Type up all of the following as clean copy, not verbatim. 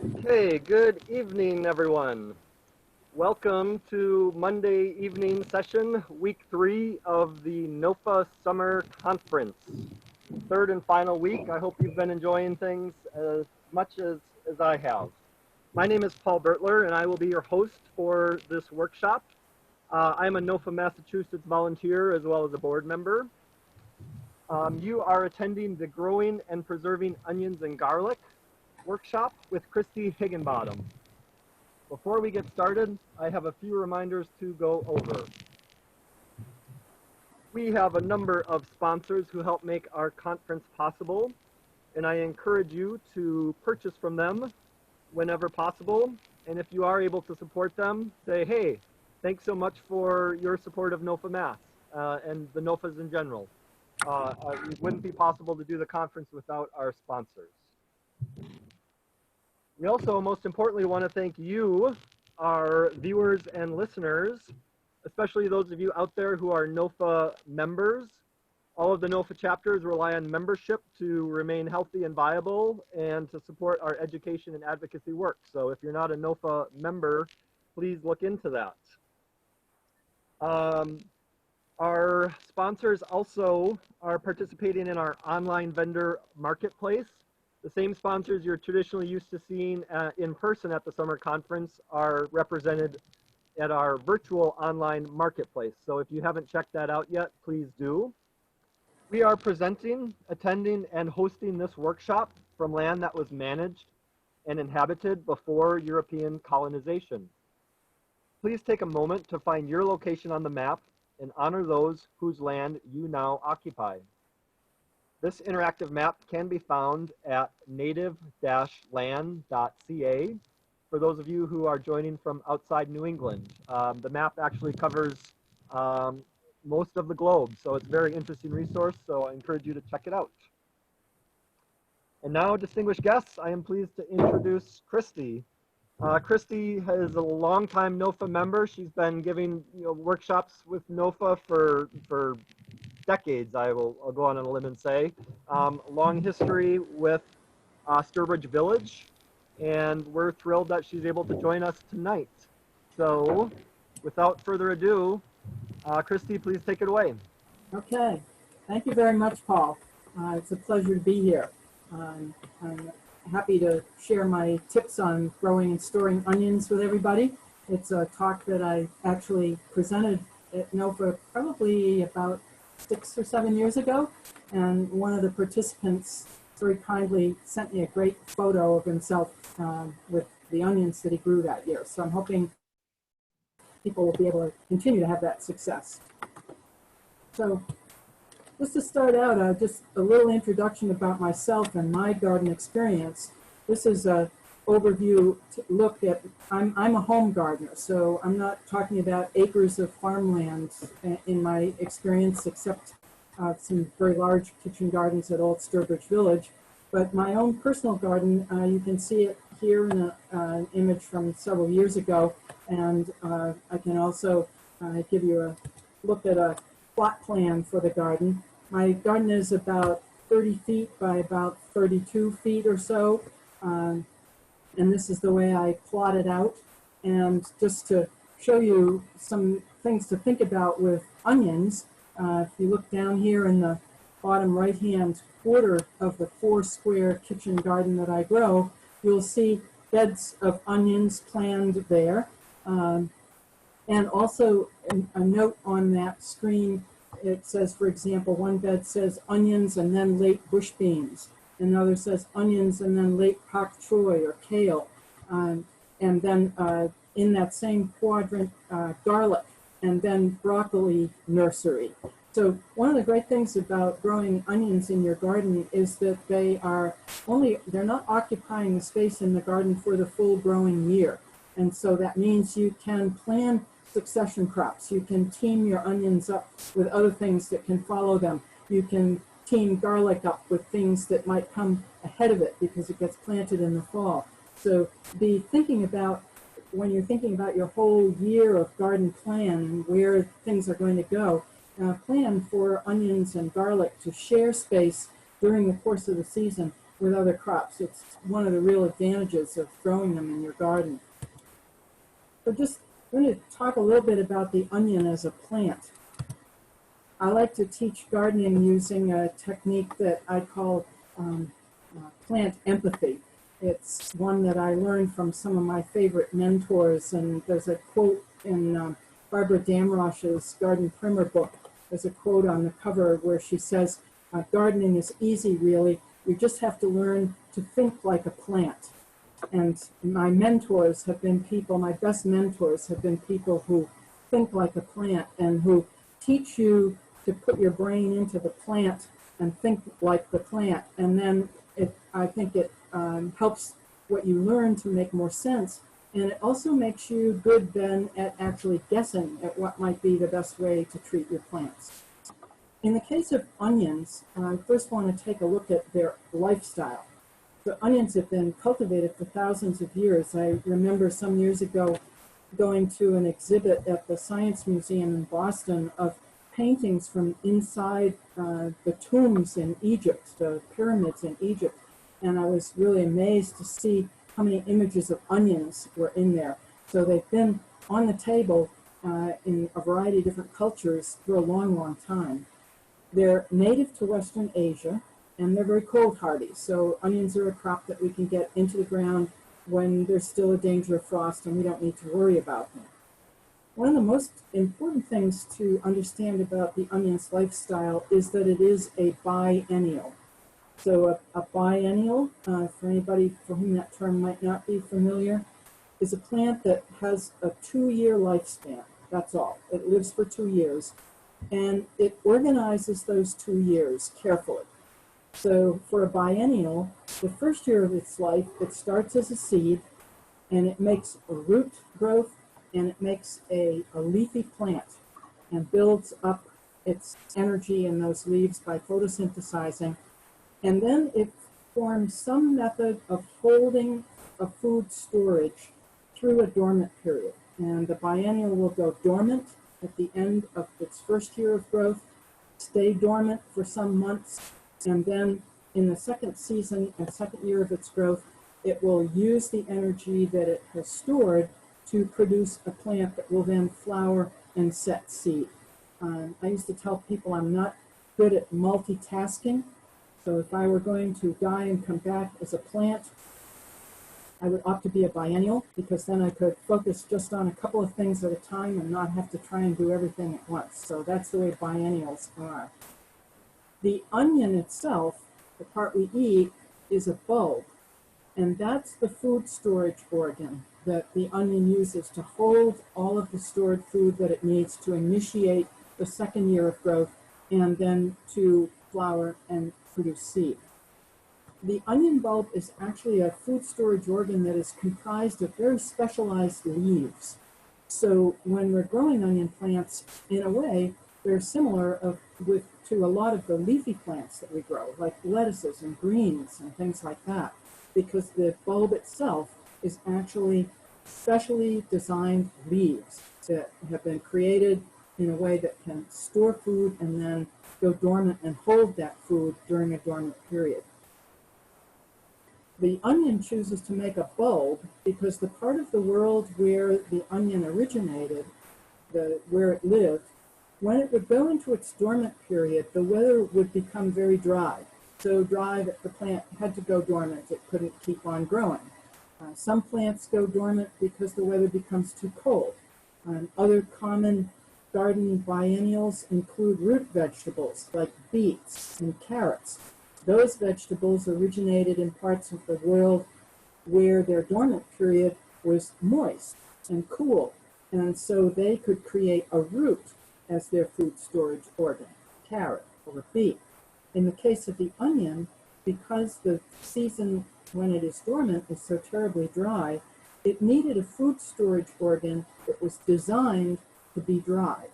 Okay, good evening, everyone. Welcome to Monday evening session, week 3 of the NOFA Summer Conference. Third and final week. I hope you've been enjoying things as much as I have. My name is Paul Bertler, and I will be your host for this workshop. I'm a NOFA Massachusetts volunteer as well as a board member. You are attending the Growing and Preserving Onions and Garlic workshop with Christie Higginbottom. Before we get started, I have a few reminders to go over. We have a number of sponsors who help make our conference possible, and I encourage you to purchase from them whenever possible. And if you are able to support them, say, hey, thanks so much for your support of NOFA Mass and the NOFAs in general. It wouldn't be possible to do the conference without our sponsors. We also, most importantly, want to thank you, our viewers and listeners, especially those of you out there who are NOFA members. All of the NOFA chapters rely on membership to remain healthy and viable and to support our education and advocacy work. So if you're not a NOFA member, please look into that. Our sponsors also are participating in our online vendor marketplace. The same sponsors you're traditionally used to seeing in person at the summer conference are represented at our virtual online marketplace. So if you haven't checked that out yet, please do. We are presenting, attending, and hosting this workshop from land that was managed and inhabited before European colonization. Please take a moment to find your location on the map and honor those whose land you now occupy. This interactive map can be found at native-land.ca for those of you who are joining from outside New England. The map actually covers most of the globe, so it's a very interesting resource, so I encourage you to check it out. And now, distinguished guests, I am pleased to introduce Christie. Christie is a longtime NOFA member. She's been giving workshops with NOFA for decades, I'll go on a limb and say. Long history with Sturbridge Village, and we're thrilled that she's able to join us tonight. So, without further ado, Christie, please take it away. Okay, thank you very much, Paul. It's a pleasure to be here. I'm happy to share my tips on growing and storing onions with everybody. It's a talk that I actually presented at NOFA probably about 6 or 7 years ago, and one of the participants very kindly sent me a great photo of himself with the onions that he grew that year. So I'm hoping people will be able to continue to have that success. So just to start out, just a little introduction about myself and my garden experience. This is an overview to look at, I'm a home gardener, so I'm not talking about acres of farmland in my experience, except some very large kitchen gardens at Old Sturbridge Village. But my own personal garden, you can see it here in an image from several years ago, and I can also give you a look at a plot plan for the garden. My garden is about 30 feet by about 32 feet or so. And this is the way I plot it out. And just to show you some things to think about with onions, if you look down here in the bottom right-hand quarter of the 4-square kitchen garden that I grow, you'll see beds of onions planned there. And also a note on that screen, it says, for example, one bed says onions and then late bush beans. Another says onions and then late pak choy or kale. And then in that same quadrant, garlic, and then broccoli nursery. So one of the great things about growing onions in your garden is that they're not occupying the space in the garden for the full growing year. And so that means you can plan succession crops. You can team your onions up with other things that can follow them. You can team garlic up with things that might come ahead of it because it gets planted in the fall. So be thinking about, when you're thinking about your whole year of garden plan and where things are going to go, plan for onions and garlic to share space during the course of the season with other crops. It's one of the real advantages of growing them in your garden. So just I'm going to talk a little bit about the onion as a plant. I like to teach gardening using a technique that I call plant empathy. It's one that I learned from some of my favorite mentors, and there's a quote in Barbara Damrosch's Garden Primer book. There's a quote on the cover where she says, gardening is easy, really. You just have to learn to think like a plant. And my mentors have been people, my best mentors have been people who think like a plant and who teach you to put your brain into the plant and think like the plant. And then I think it helps what you learn to make more sense. And it also makes you good then at actually guessing at what might be the best way to treat your plants. In the case of onions, I first want to take a look at their lifestyle. The onions have been cultivated for thousands of years. I remember some years ago going to an exhibit at the Science Museum in Boston of paintings from inside the tombs in Egypt, the pyramids in Egypt, and I was really amazed to see how many images of onions were in there. So they've been on the table in a variety of different cultures for a long, long time. They're native to Western Asia, and they're very cold hardy. So onions are a crop that we can get into the ground when there's still a danger of frost and we don't need to worry about them. One of the most important things to understand about the onion's lifestyle is that it is a biennial. So a biennial, for anybody for whom that term might not be familiar, is a plant that has a 2-year lifespan. That's all. It lives for 2 years. And it organizes those 2 years carefully. So for a biennial, the first year of its life, it starts as a seed, and it makes a root growth, and it makes a leafy plant, and builds up its energy in those leaves by photosynthesizing. And then it forms some method of holding a food storage through a dormant period. And the biennial will go dormant at the end of its first year of growth, stay dormant for some months, and then in the second season and second year of its growth, it will use the energy that it has stored to produce a plant that will then flower and set seed. I used to tell people I'm not good at multitasking, so if I were going to die and come back as a plant, I would opt to be a biennial, because then I could focus just on a couple of things at a time and not have to try and do everything at once. So that's the way biennials are. The onion itself, the part we eat, is a bulb, and that's the food storage organ that the onion uses to hold all of the stored food that it needs to initiate the second year of growth and then to flower and produce seed. The onion bulb is actually a food storage organ that is comprised of very specialized leaves. So when we're growing onion plants, in a way, they're similar to a lot of the leafy plants that we grow, like lettuces and greens and things like that, because the bulb itself is actually specially designed leaves that have been created in a way that can store food and then go dormant and hold that food during a dormant period. The onion chooses to make a bulb because the part of the world where the onion originated, where it lived, when it would go into its dormant period, the weather would become very dry. So dry that the plant had to go dormant. It couldn't keep on growing. Some plants go dormant because the weather becomes too cold. Other common garden biennials include root vegetables like beets and carrots. Those vegetables originated in parts of the world where their dormant period was moist and cool, and so they could create a root as their food storage organ, carrot or beet. In the case of the onion, because the season when it is dormant is so terribly dry, it needed a food storage organ that was designed to be dry.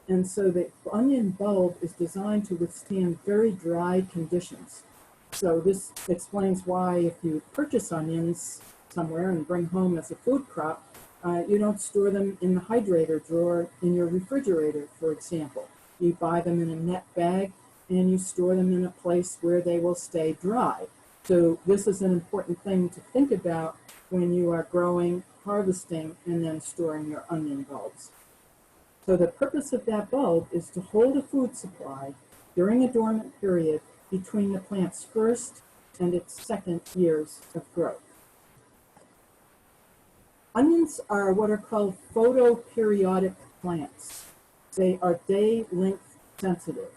And so the onion bulb is designed to withstand very dry conditions. So this explains why if you purchase onions somewhere and bring home as a food crop, you don't store them in the hydrator drawer in your refrigerator, for example. You buy them in a net bag and you store them in a place where they will stay dry. So this is an important thing to think about when you are growing, harvesting, and then storing your onion bulbs. So the purpose of that bulb is to hold a food supply during a dormant period between the plant's first and its second years of growth. Onions are what are called photoperiodic plants. They are day length sensitive.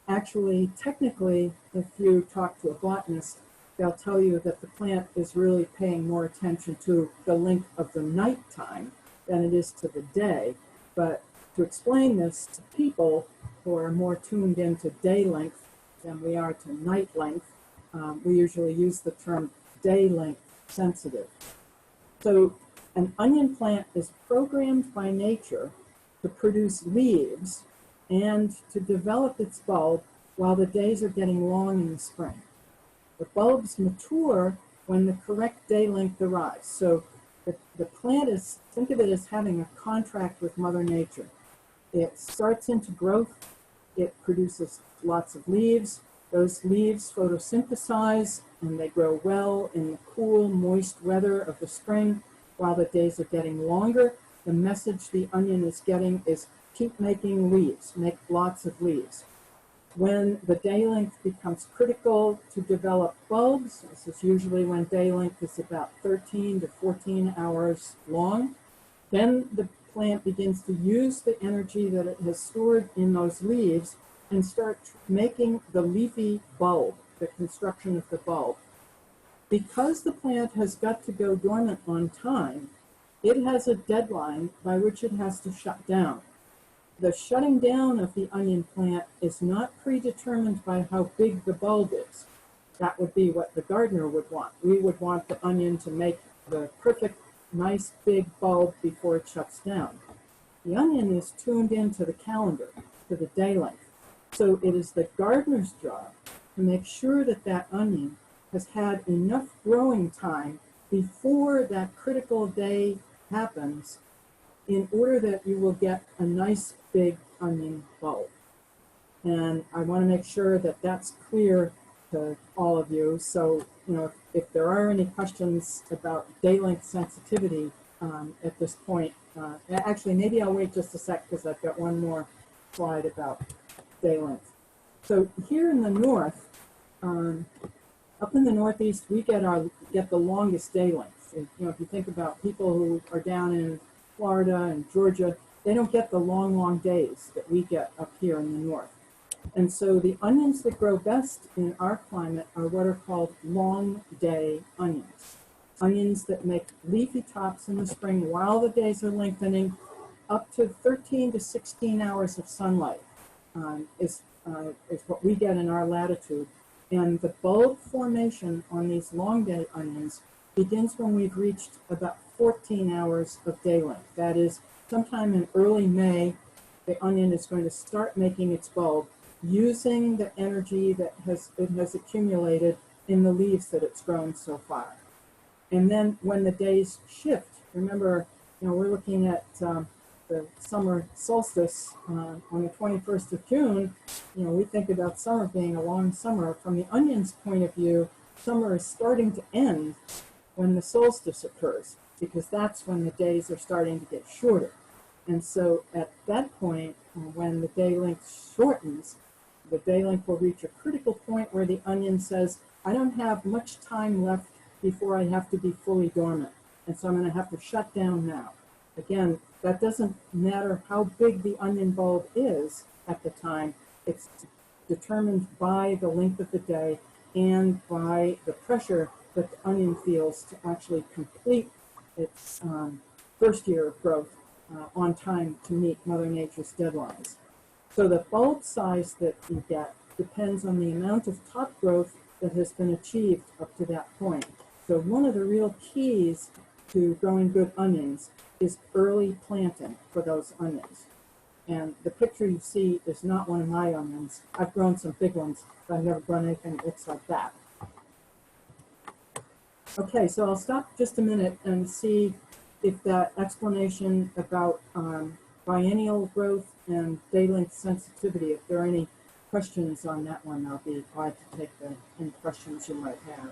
Actually, technically, if you talk to a botanist, they'll tell you that the plant is really paying more attention to the length of the nighttime than it is to the day. But to explain this to people who are more tuned into day length than we are to night length, we usually use the term day length sensitive. So an onion plant is programmed by nature to produce leaves and to develop its bulb while the days are getting long in the spring. The bulbs mature when the correct day length arrives. So the plant is, think of it as having a contract with Mother Nature. It starts into growth, it produces lots of leaves. Those leaves photosynthesize and they grow well in the cool, moist weather of the spring while the days are getting longer. The message the onion is getting is keep making leaves, make lots of leaves. When the day length becomes critical to develop bulbs, this is usually when day length is about 13 to 14 hours long, then the plant begins to use the energy that it has stored in those leaves and start making the leafy bulb, the construction of the bulb. Because the plant has got to go dormant on time, it has a deadline by which it has to shut down. The shutting down of the onion plant is not predetermined by how big the bulb is. That would be what the gardener would want. We would want the onion to make the perfect, nice, big bulb before it shuts down. The onion is tuned into the calendar, to the day length. So it is the gardener's job to make sure that that onion has had enough growing time before that critical day happens in order that you will get a nice big onion bulb. And I want to make sure that that's clear to all of you. So, if there are any questions about day length sensitivity at this point, actually, maybe I'll wait just a sec because I've got one more slide about day length. So here in the north, up in the northeast, we get the longest day length. If you think about people who are down in Florida and Georgia, they don't get the long days that we get up here in the north. And so the onions that grow best in our climate are what are called long day onions. Onions that make leafy tops in the spring while the days are lengthening. Up to 13 to 16 hours of sunlight is what we get in our latitude. And the bulb formation on these long day onions begins when we've reached about 14 hours of day length. That is, sometime in early May, the onion is going to start making its bulb using the energy that it has accumulated in the leaves that it's grown so far. And then when the days shift, remember, we're looking at the summer solstice on the 21st of June. We think about summer being a long summer. From the onion's point of view, summer is starting to end when the solstice occurs, because that's when the days are starting to get shorter. And so at that point, when the day length shortens, the day length will reach a critical point where the onion says, I don't have much time left before I have to be fully dormant. And so I'm going to have to shut down now. Again, that doesn't matter how big the onion bulb is at the time. It's determined by the length of the day and by the pressure that the onion feels to actually complete its first year of growth on time to meet Mother Nature's deadlines. So the bulb size that you get depends on the amount of top growth that has been achieved up to that point. So one of the real keys to growing good onions is early planting for those onions. And the picture you see is not one of my onions. I've grown some big ones, but I've never grown anything that looks like that. Okay, so I'll stop just a minute and see if that explanation about biennial growth and day length sensitivity, if there are any questions on that one, I'll be glad to take any questions you might have.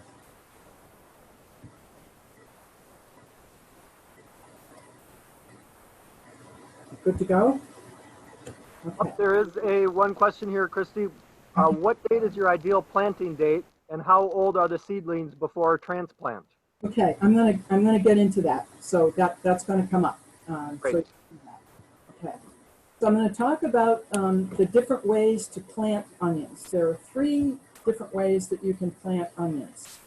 good to go? Okay. There is one question here, Christy. What date is your ideal planting date, and how old are the seedlings before transplant? Okay, I'm gonna get into that. So that's gonna come up. Great. Okay. So I'm going to talk about the different ways to plant onions. There are 3 different ways that you can plant onions.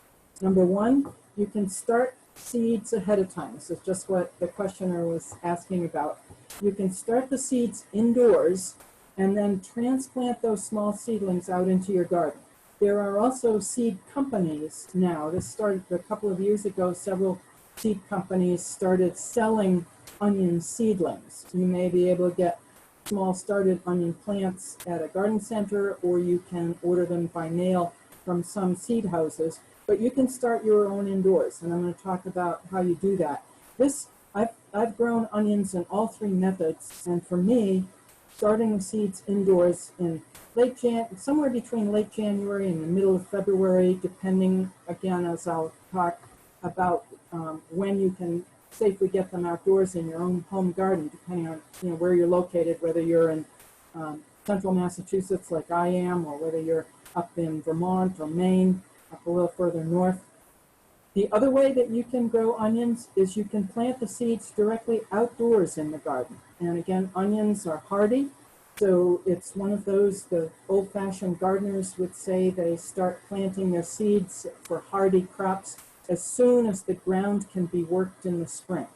Number 1, you can start seeds ahead of time. This is just what the questioner was asking about. You can start the seeds indoors and then transplant those small seedlings out into your garden. There are also seed companies now. This started a couple of years ago. Several seed companies started selling onion seedlings. You may be able to get small started onion plants at a garden center, or you can order them by mail from some seed houses, but you can start your own indoors, and I'm going to talk about how you do that. I've grown onions in all 3 methods, and for me, starting the seeds indoors in somewhere between late January and the middle of February, depending, again, as I'll talk about when you can safely get them outdoors in your own home garden, depending on where you're located, whether you're in central Massachusetts like I am, or whether you're up in Vermont or Maine, up a little further north. The other way that you can grow onions is you can plant the seeds directly outdoors in the garden. And again, onions are hardy, so it's one of those, the old-fashioned gardeners would say they start planting their seeds for hardy crops as soon as the ground can be worked in the spring.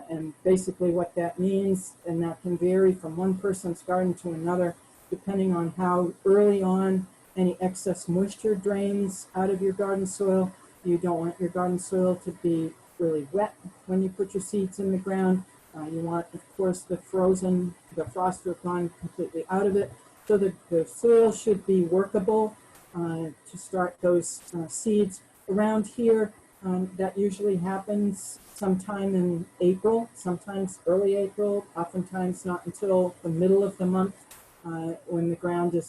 And basically what that means, and that can vary from one person's garden to another, depending on how early on any excess moisture drains out of your garden soil. You don't want your garden soil to be really wet when you put your seeds in the ground. You want, of course, the frost to have gone completely out of it. So the soil should be workable to start those seeds. Around here, that usually happens sometime in April, sometimes early April, oftentimes not until the middle of the month when the ground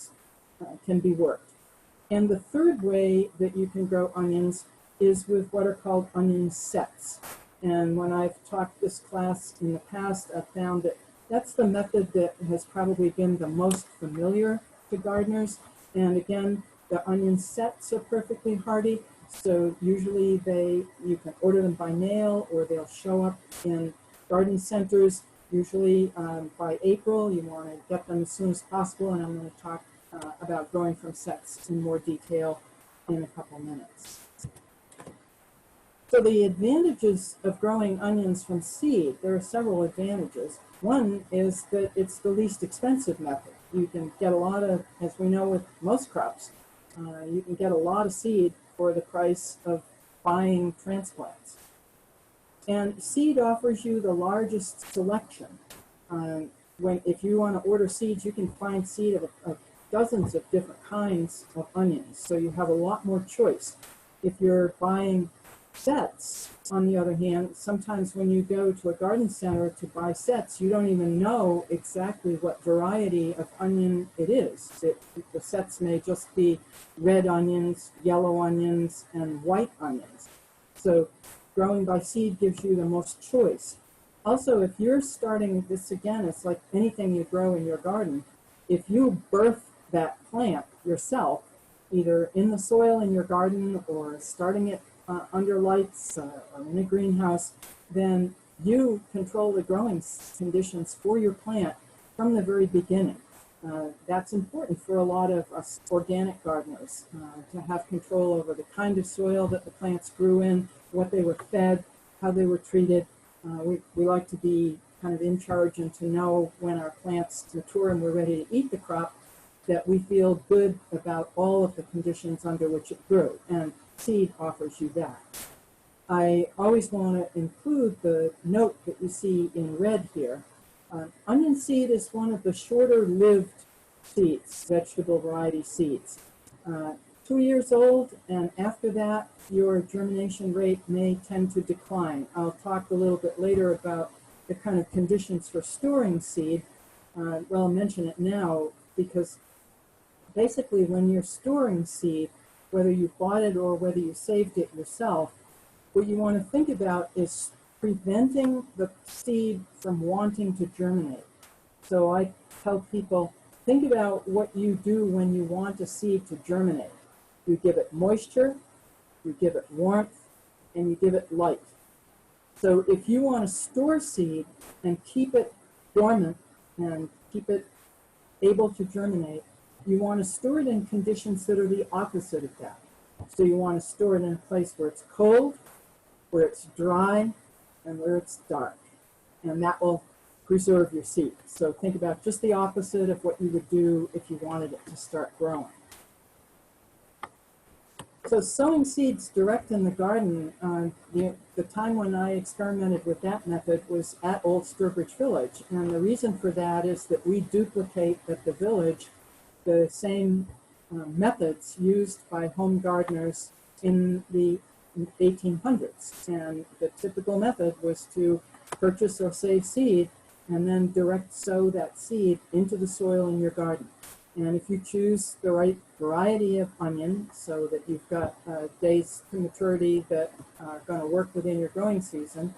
can be worked. And the third way that you can grow onions is with what are called onion sets. And when I've taught this class in the past, I've found that that's the method that has probably been the most familiar to gardeners. And again, the onion sets are perfectly hardy. So usually you can order them by mail, or they'll show up in garden centers. Usually by April, you want to get them as soon as possible, and I'm going to talk about growing from sets in more detail in a couple minutes. So the advantages of growing onions from seed, there are several advantages. One is that it's the least expensive method. You can get a lot of, as we know with most crops, you can get a lot of seed for the price of buying transplants. And seed offers you the largest selection. If you want to order seeds, you can find seed of dozens of different kinds of onions. So you have a lot more choice. If you're buying sets, on the other hand, sometimes when you go to a garden center to buy sets, you don't even know exactly what variety of onion it is. The sets may just be red onions, yellow onions, and white onions. So growing by seed gives you the most choice. Also, if you're starting this, again, it's like anything you grow in your garden. If you birth that plant yourself, either in the soil in your garden or starting it under lights or in a greenhouse, then you control the growing conditions for your plant from the very beginning. That's important for a lot of us organic gardeners, to have control over the kind of soil that the plants grew in, what they were fed, how they were treated. We like to be kind of in charge and to know when our plants mature and we're ready to eat the crop, that we feel good about all of the conditions under which it grew. And seed offers you that. I always want to include the note that you see in red here. Onion seed is one of the shorter lived seeds, vegetable variety seeds. 2 years old, and after that, your germination rate may tend to decline. I'll talk a little bit later about the kind of conditions for storing seed. Well, I'll mention it now because basically when you're storing seed, whether you bought it or whether you saved it yourself, what you want to think about is preventing the seed from wanting to germinate. So I tell people, think about what you do when you want a seed to germinate. You give it moisture, you give it warmth, and you give it light. So if you want to store seed and keep it dormant and keep it able to germinate, you want to store it in conditions that are the opposite of that. So you want to store it in a place where it's cold, where it's dry, and where it's dark. And that will preserve your seed. So think about just the opposite of what you would do if you wanted it to start growing. So sowing seeds direct in the garden, the time when I experimented with that method was at Old Sturbridge Village. And the reason for that is that we duplicate at the village the same methods used by home gardeners in the 1800s. And the typical method was to purchase or save seed and then direct sow that seed into the soil in your garden. And if you choose the right variety of onion so that you've got days to maturity that are going to work within your growing season,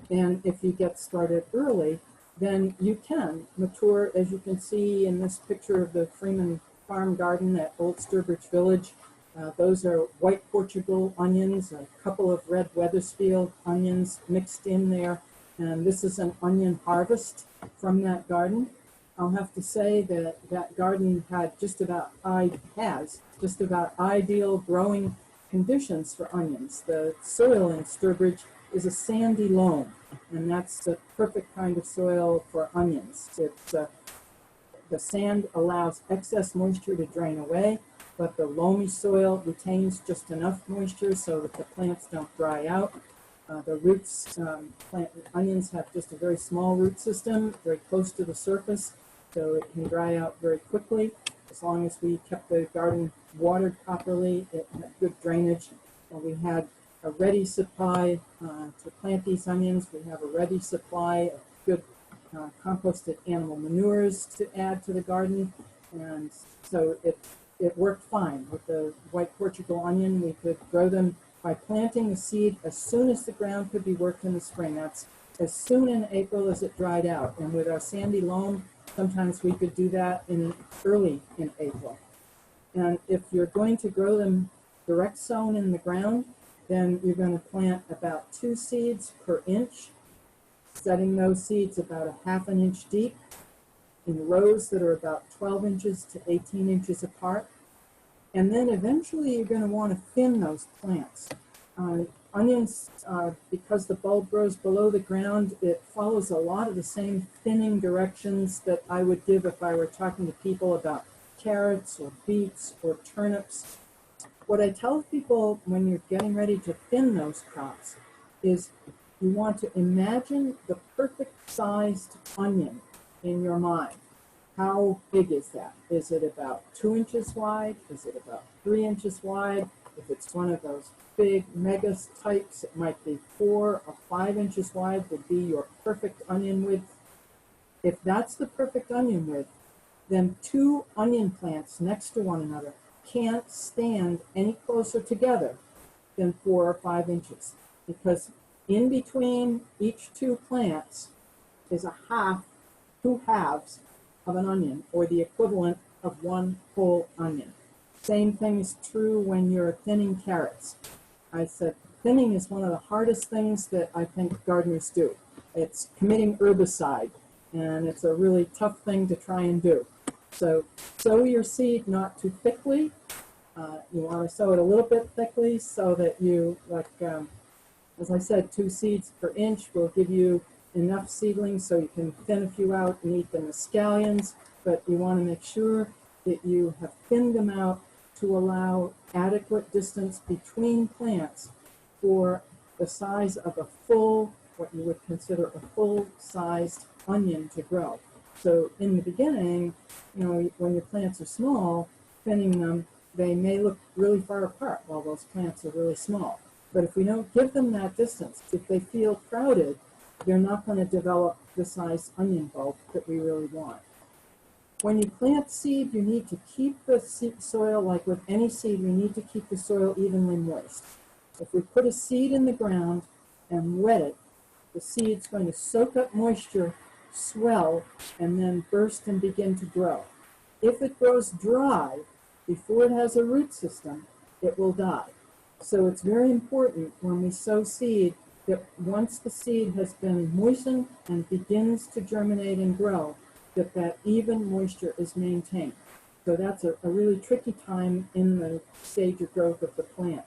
and if you get started early, then you can mature, as you can see in this picture of the Freeman Farm Garden at Old Sturbridge Village. Those are white Portugal onions, a couple of red Weathersfield onions mixed in there. And this is an onion harvest from that garden. I'll have to say that that garden had just about ideal growing conditions for onions. The soil in Sturbridge is a sandy loam, and that's the perfect kind of soil for onions. The sand allows excess moisture to drain away, but the loamy soil retains just enough moisture so that the plants don't dry out. The roots, onions have just a very small root system, very close to the surface, so it can dry out very quickly. As long as we kept the garden watered properly, it had good drainage. And we had a ready supply to plant these onions. We have a ready supply of good composted animal manures to add to the garden. And so it worked fine. With the white Portugal onion, we could grow them by planting the seed as soon as the ground could be worked in the spring. That's as soon in April as it dried out. And with our sandy loam, sometimes we could do that early in April. And if you're going to grow them direct sown in the ground, then you're going to plant about 2 seeds per inch, setting those seeds about a ½ inch deep in rows that are about 12 inches to 18 inches apart. And then eventually you're going to want to thin those plants. Onions, because the bulb grows below the ground, it follows a lot of the same thinning directions that I would give if I were talking to people about carrots or beets or turnips. What I tell people when you're getting ready to thin those crops is you want to imagine the perfect sized onion in your mind. How big is that? Is it about 2 inches wide? Is it about 3 inches wide? If it's one of those big mega types, it might be 4 or 5 inches wide would be your perfect onion width. If that's the perfect onion width, then 2 onion plants next to one another can't stand any closer together than 4 or 5 inches, because in between each 2 plants is two halves of an onion, or the equivalent of 1 whole onion. Same thing is true when you're thinning carrots. I said thinning is one of the hardest things that I think gardeners do. It's committing herbicide, and it's a really tough thing to try and do. So sow your seed not too thickly. You want to sow it a little bit thickly so that you, as I said, 2 seeds per inch will give you enough seedlings so you can thin a few out and eat them as scallions, but you want to make sure that you have thinned them out to allow adequate distance between plants for the size of a full, what you would consider a full-sized onion to grow. So in the beginning, when your plants are small, thinning them, they may look really far apart while those plants are really small. But if we don't give them that distance, if they feel crowded, they're not going to develop the size onion bulb that we really want. When you plant seed, you need to keep the soil, like with any seed, we need to keep the soil evenly moist. If we put a seed in the ground and wet it, the seed's going to soak up moisture, swell, and then burst and begin to grow. If it grows dry before it has a root system, it will die. So it's very important when we sow seed that once the seed has been moistened and begins to germinate and grow, that even moisture is maintained. So that's a really tricky time in the stage of growth of the plant.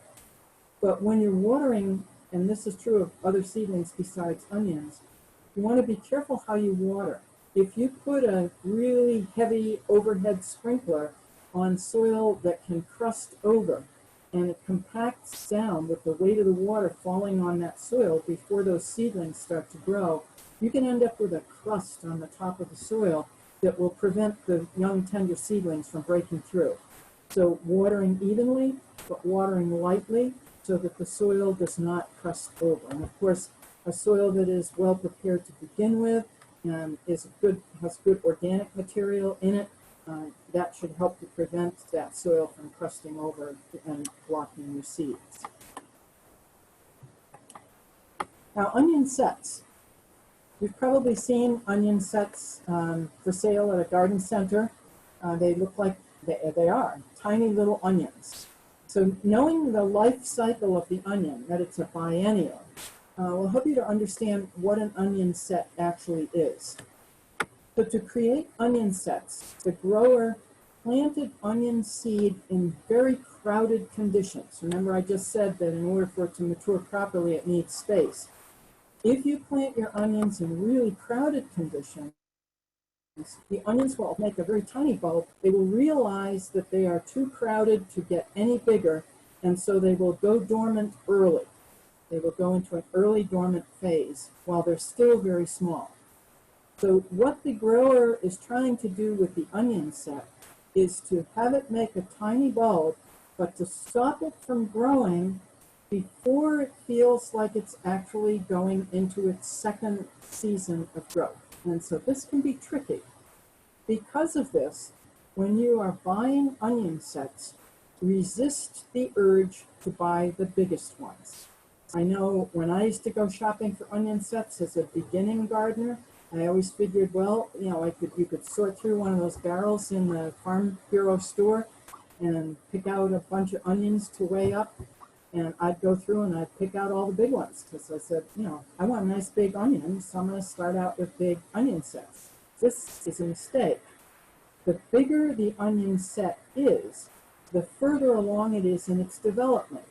But when you're watering, and this is true of other seedlings besides onions, you want to be careful how you water. If you put a really heavy overhead sprinkler on soil that can crust over, and it compacts down with the weight of the water falling on that soil before those seedlings start to grow, you can end up with a crust on the top of the soil that will prevent the young tender seedlings from breaking through. So watering evenly, but watering lightly so that the soil does not crust over. And of course, a soil that is well prepared to begin with and has good organic material in it, that should help to prevent that soil from crusting over and blocking your seeds. Now, onion sets. You've probably seen onion sets for sale at a garden center. They look like they are tiny little onions. So knowing the life cycle of the onion, that it's a biennial, will help you to understand what an onion set actually is. So to create onion sets, the grower planted onion seed in very crowded conditions. Remember, I just said that in order for it to mature properly, it needs space. If you plant your onions in really crowded conditions, the onions will make a very tiny bulb. They will realize that they are too crowded to get any bigger, and so they will go dormant early. They will go into an early dormant phase while they're still very small. So what the grower is trying to do with the onion set is to have it make a tiny bulb, but to stop it from growing before it feels like it's actually going into its second season of growth. And so this can be tricky. Because of this, when you are buying onion sets, resist the urge to buy the biggest ones. I know when I used to go shopping for onion sets as a beginning gardener, I always figured, well, you know, you could sort through one of those barrels in the Farm Bureau store and pick out a bunch of onions to weigh up. And I'd go through and I'd pick out all the big ones because I said, you know, I want a nice big onion, so I'm going to start out with big onion sets. This is a mistake. The bigger the onion set is, the further along it is in its development.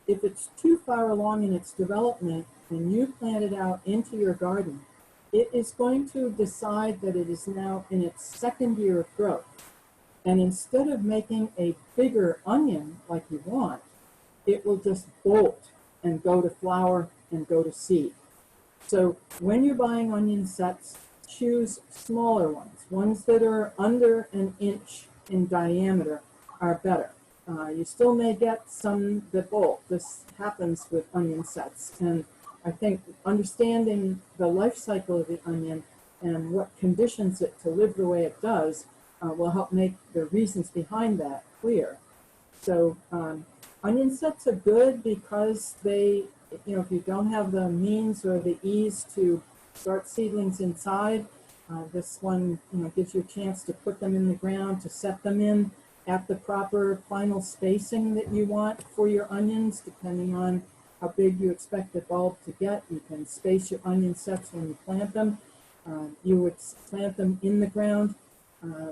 If it's too far along in its development and you plant it out into your garden, it is going to decide that it is now in its second year of growth. And instead of making a bigger onion like you want, it will just bolt and go to flower and go to seed. So when you're buying onion sets, choose smaller ones that are under an inch in diameter are better. You still may get some that bolt. This happens with onion sets. And I think understanding the life cycle of the onion and what conditions it to live the way it does will help make the reasons behind that clear. So onion sets are good because they, you know, if you don't have the means or the ease to start seedlings inside, this one, you know, gives you a chance to put them in the ground, to set them in at the proper final spacing that you want for your onions, depending on how big you expect the bulb to get. You can space your onion sets when you plant them. You would plant them in the ground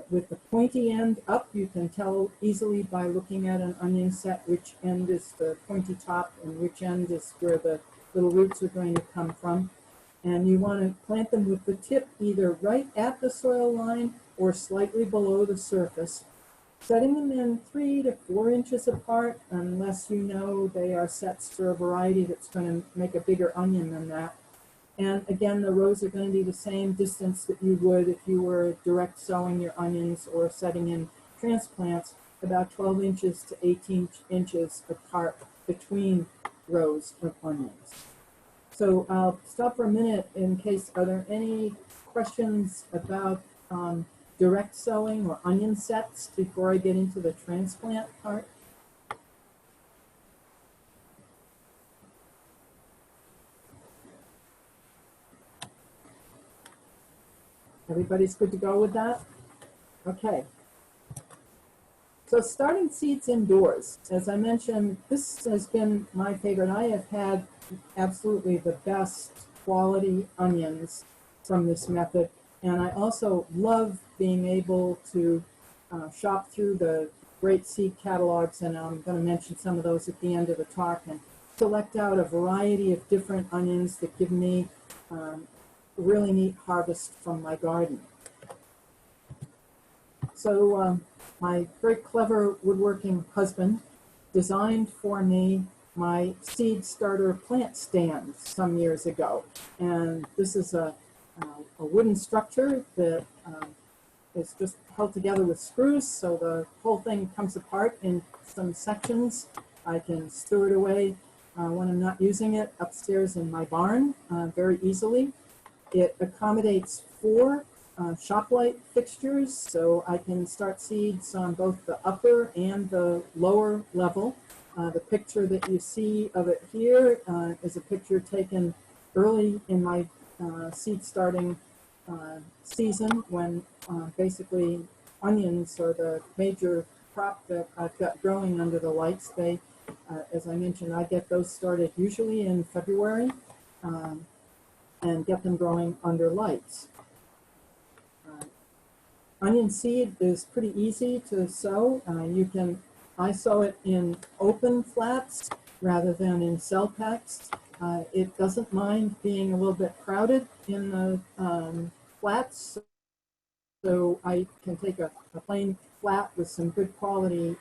with the pointy end up. You can tell easily by looking at an onion set which end is the pointy top and which end is where the little roots are going to come from. And you want to plant them with the tip either right at the soil line or slightly below the surface, setting them in 3 to 4 inches apart unless you know they are sets for a variety that's going to make a bigger onion than that. And again, the rows are going to be the same distance that you would if you were direct sowing your onions or setting in transplants, about 12 inches to 18 inches apart between rows of onions. So I'll stop for a minute in case, are there any questions about direct sowing or onion sets before I get into the transplant part? Everybody's good to go with that? Okay. So starting seeds indoors, as I mentioned, this has been my favorite. I have had absolutely the best quality onions from this method. And I also love being able to shop through the great seed catalogs, and I'm going to mention some of those at the end of the talk, and select out a variety of different onions that give me really neat harvest from my garden. So my very clever woodworking husband designed for me my seed starter plant stand some years ago. And this is a wooden structure that is just held together with screws, so the whole thing comes apart in some sections. I can store it away when I'm not using it upstairs in my barn very easily. It accommodates 4 shop light fixtures, so I can start seeds on both the upper and the lower level. The picture that you see of it here is a picture taken early in my seed starting season, when basically onions are the major crop that I've got growing under the lights. They, as I mentioned, I get those started usually in February and get them growing under lights. Onion seed is pretty easy to sow. I sow it in open flats rather than in cell packs. It doesn't mind being a little bit crowded in the flats, so I can take a plain flat with some good quality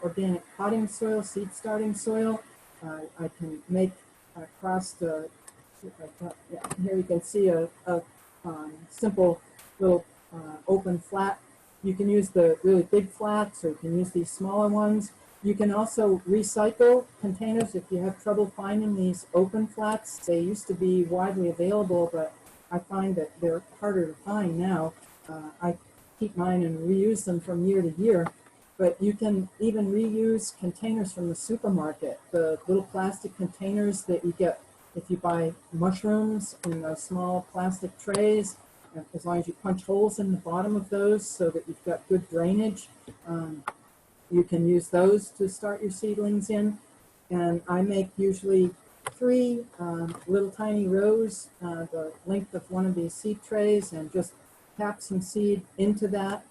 organic potting soil, seed starting soil. I can make across the, here you can see a simple little open flat. You can use the really big flats, or you can use these smaller ones. You can also recycle containers if you have trouble finding these open flats. They used to be widely available, but I find that they're harder to find now. I keep mine and reuse them from year to year, but you can even reuse containers from the supermarket, the little plastic containers that you get if you buy mushrooms in those small plastic trays. As long as you punch holes in the bottom of those so that you've got good drainage, you can use those to start your seedlings in. And I make usually 3 little tiny rows, the length of one of these seed trays, and just tap some seed into that.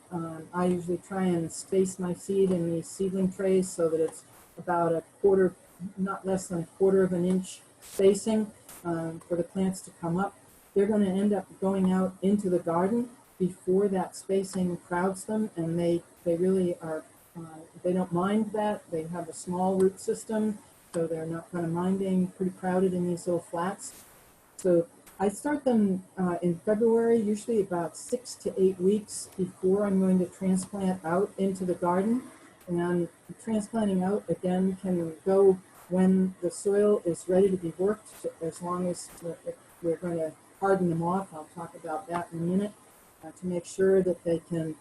I usually try and space my seed in these seedling trays so that it's about a quarter, not less than a quarter of an inch spacing for the plants to come up. They're going to end up going out into the garden before that spacing crowds them, and they really are, they don't mind that. They have a small root system, so they're not going to mind being pretty crowded in these little flats. So I start them in February, usually about 6 to 8 weeks before I'm going to transplant out into the garden. And transplanting out, again, can go when the soil is ready to be worked, as long as we're going to harden them off. I'll talk about that in a minute, to make sure that they can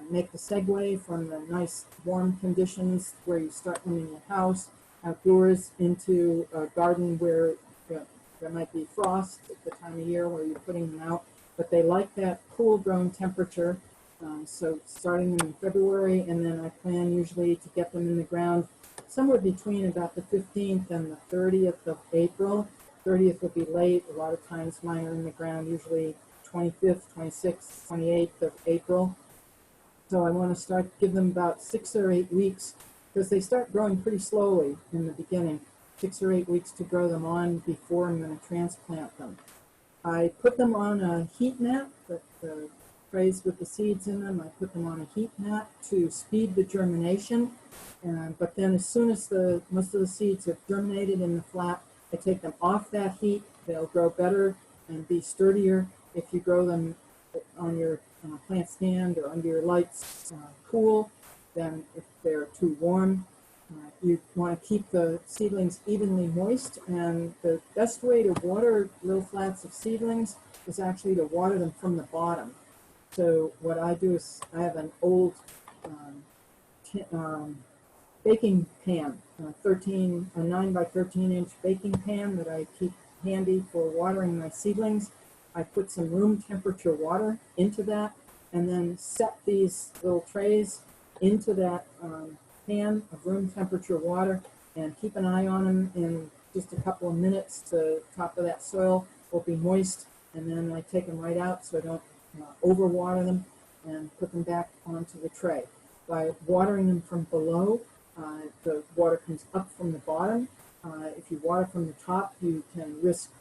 make the segue from the nice warm conditions where you start them in your house, outdoors, into a garden where there might be frost at the time of year where you're putting them out, but they like that cool grown temperature. So starting them in February, and then I plan usually to get them in the ground somewhere between about the 15th and the 30th of April. 30th will be late. A lot of times mine are in the ground usually 25th, 26th, 28th of April. So I want to give them about 6 or 8 weeks, because they start growing pretty slowly in the beginning. 6 or 8 weeks to grow them on before I'm going to transplant them. I put them on a heat mat, the trays with the seeds in them. I put them on a heat mat to speed the germination. But then as soon as most of the seeds have germinated in the flat, I take them off that heat. They'll grow better and be sturdier if you grow them on your plant stand or under your lights cool than if they're too warm. You want to keep the seedlings evenly moist, and the best way to water little flats of seedlings is actually to water them from the bottom. So what I do is I have an old baking pan, a 9 by 13 inch baking pan that I keep handy for watering my seedlings. I put some room temperature water into that, and then set these little trays into that pan of room temperature water, and keep an eye on them in just a couple of minutes. The top of that soil will be moist, and then I take them right out so I don't overwater them, and put them back onto the tray. By watering them from below, the water comes up from the bottom. If you water from the top, you can risk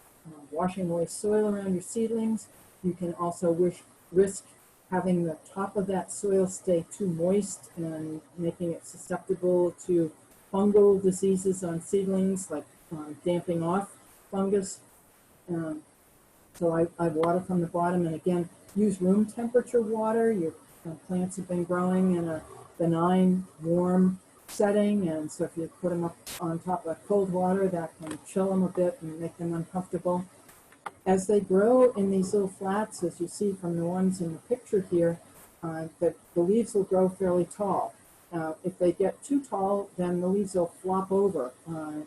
washing away soil around your seedlings. You can also risk having the top of that soil stay too moist and making it susceptible to fungal diseases on seedlings, like damping off fungus. So I water from the bottom, and again, use room temperature water. Your plants have been growing in a benign, warm setting, and so if you put them up on top of cold water, that can chill them a bit and make them uncomfortable. As they grow in these little flats, as you see from the ones in the picture here, the leaves will grow fairly tall. If they get too tall, then the leaves will flop over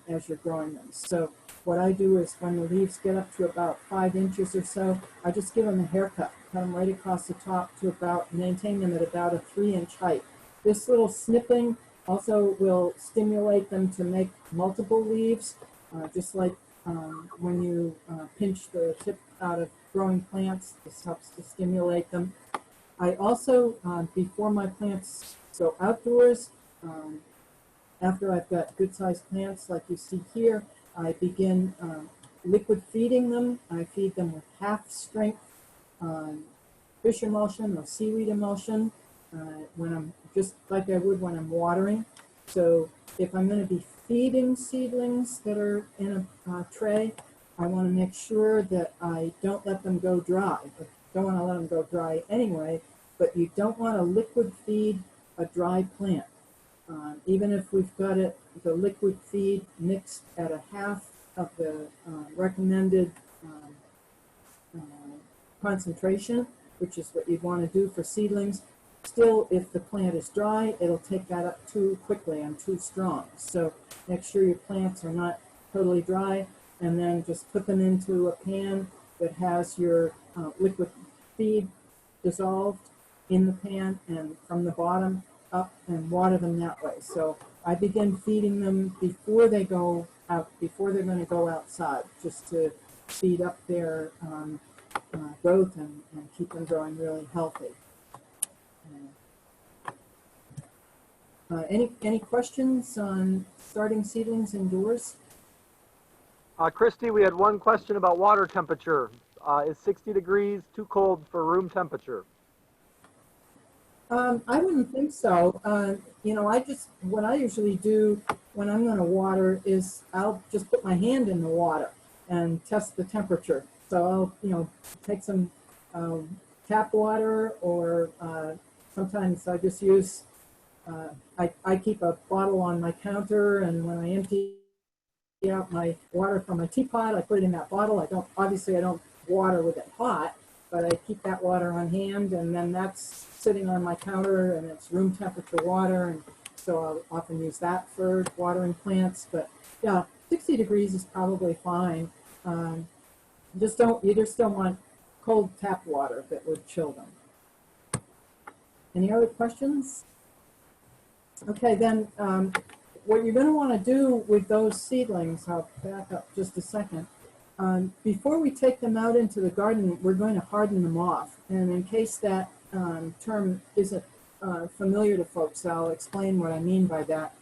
as you're growing them. So what I do is when the leaves get up to about 5 inches or so, I just give them a haircut, cut them right across the top to maintain them at about a 3-inch height. This little snipping also will stimulate them to make multiple leaves, just like when you pinch the tip out of growing plants. This helps to stimulate them. I also, before my plants go outdoors, after I've got good-sized plants like you see here, I begin liquid feeding them. I feed them with half-strength fish emulsion or seaweed emulsion when I'm just like I would when I'm watering. So if I'm going to be feeding seedlings that are in a tray, I want to make sure that I don't let them go dry. I don't want to let them go dry anyway, but you don't want to liquid feed a dry plant. Even if we've got the liquid feed mixed at a half of the recommended concentration, which is what you'd want to do for seedlings, still, if the plant is dry, it'll take that up too quickly and too strong. So make sure your plants are not totally dry, and then just put them into a pan that has your liquid feed dissolved in the pan, and from the bottom up, and water them that way. So I begin feeding them before they go out, before they're going to go outside, just to speed up their growth and keep them growing really healthy. Any questions on starting seedlings indoors? Christie, we had one question about water temperature. Is 60 degrees too cold for room temperature? I wouldn't think so. You know, what I usually do when I'm going to water is I'll just put my hand in the water and test the temperature. So I'll, you know, take some tap water, or sometimes I just use, I keep a bottle on my counter, and when I empty out my water from my teapot, I put it in that bottle. Obviously I don't water with it hot, but I keep that water on hand, and then that's sitting on my counter, and it's room temperature water, and so I'll often use that for watering plants. But yeah, 60 degrees is probably fine. You just don't want cold tap water that would chill them. Any other questions? Okay, then what you're going to want to do with those seedlings, I'll back up just a second. Before we take them out into the garden, we're going to harden them off. And in case that term isn't familiar to folks, I'll explain what I mean by that.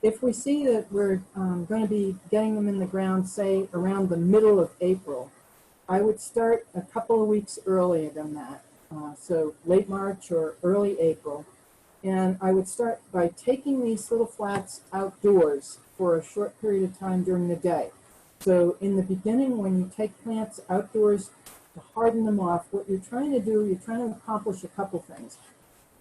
If we see that we're going to be getting them in the ground, say, around the middle of April, I would start a couple of weeks earlier than that, so late March or early April. And I would start by taking these little flats outdoors for a short period of time during the day. So in the beginning, when you take plants outdoors to harden them off, what you're trying to do, you're trying to accomplish a couple things.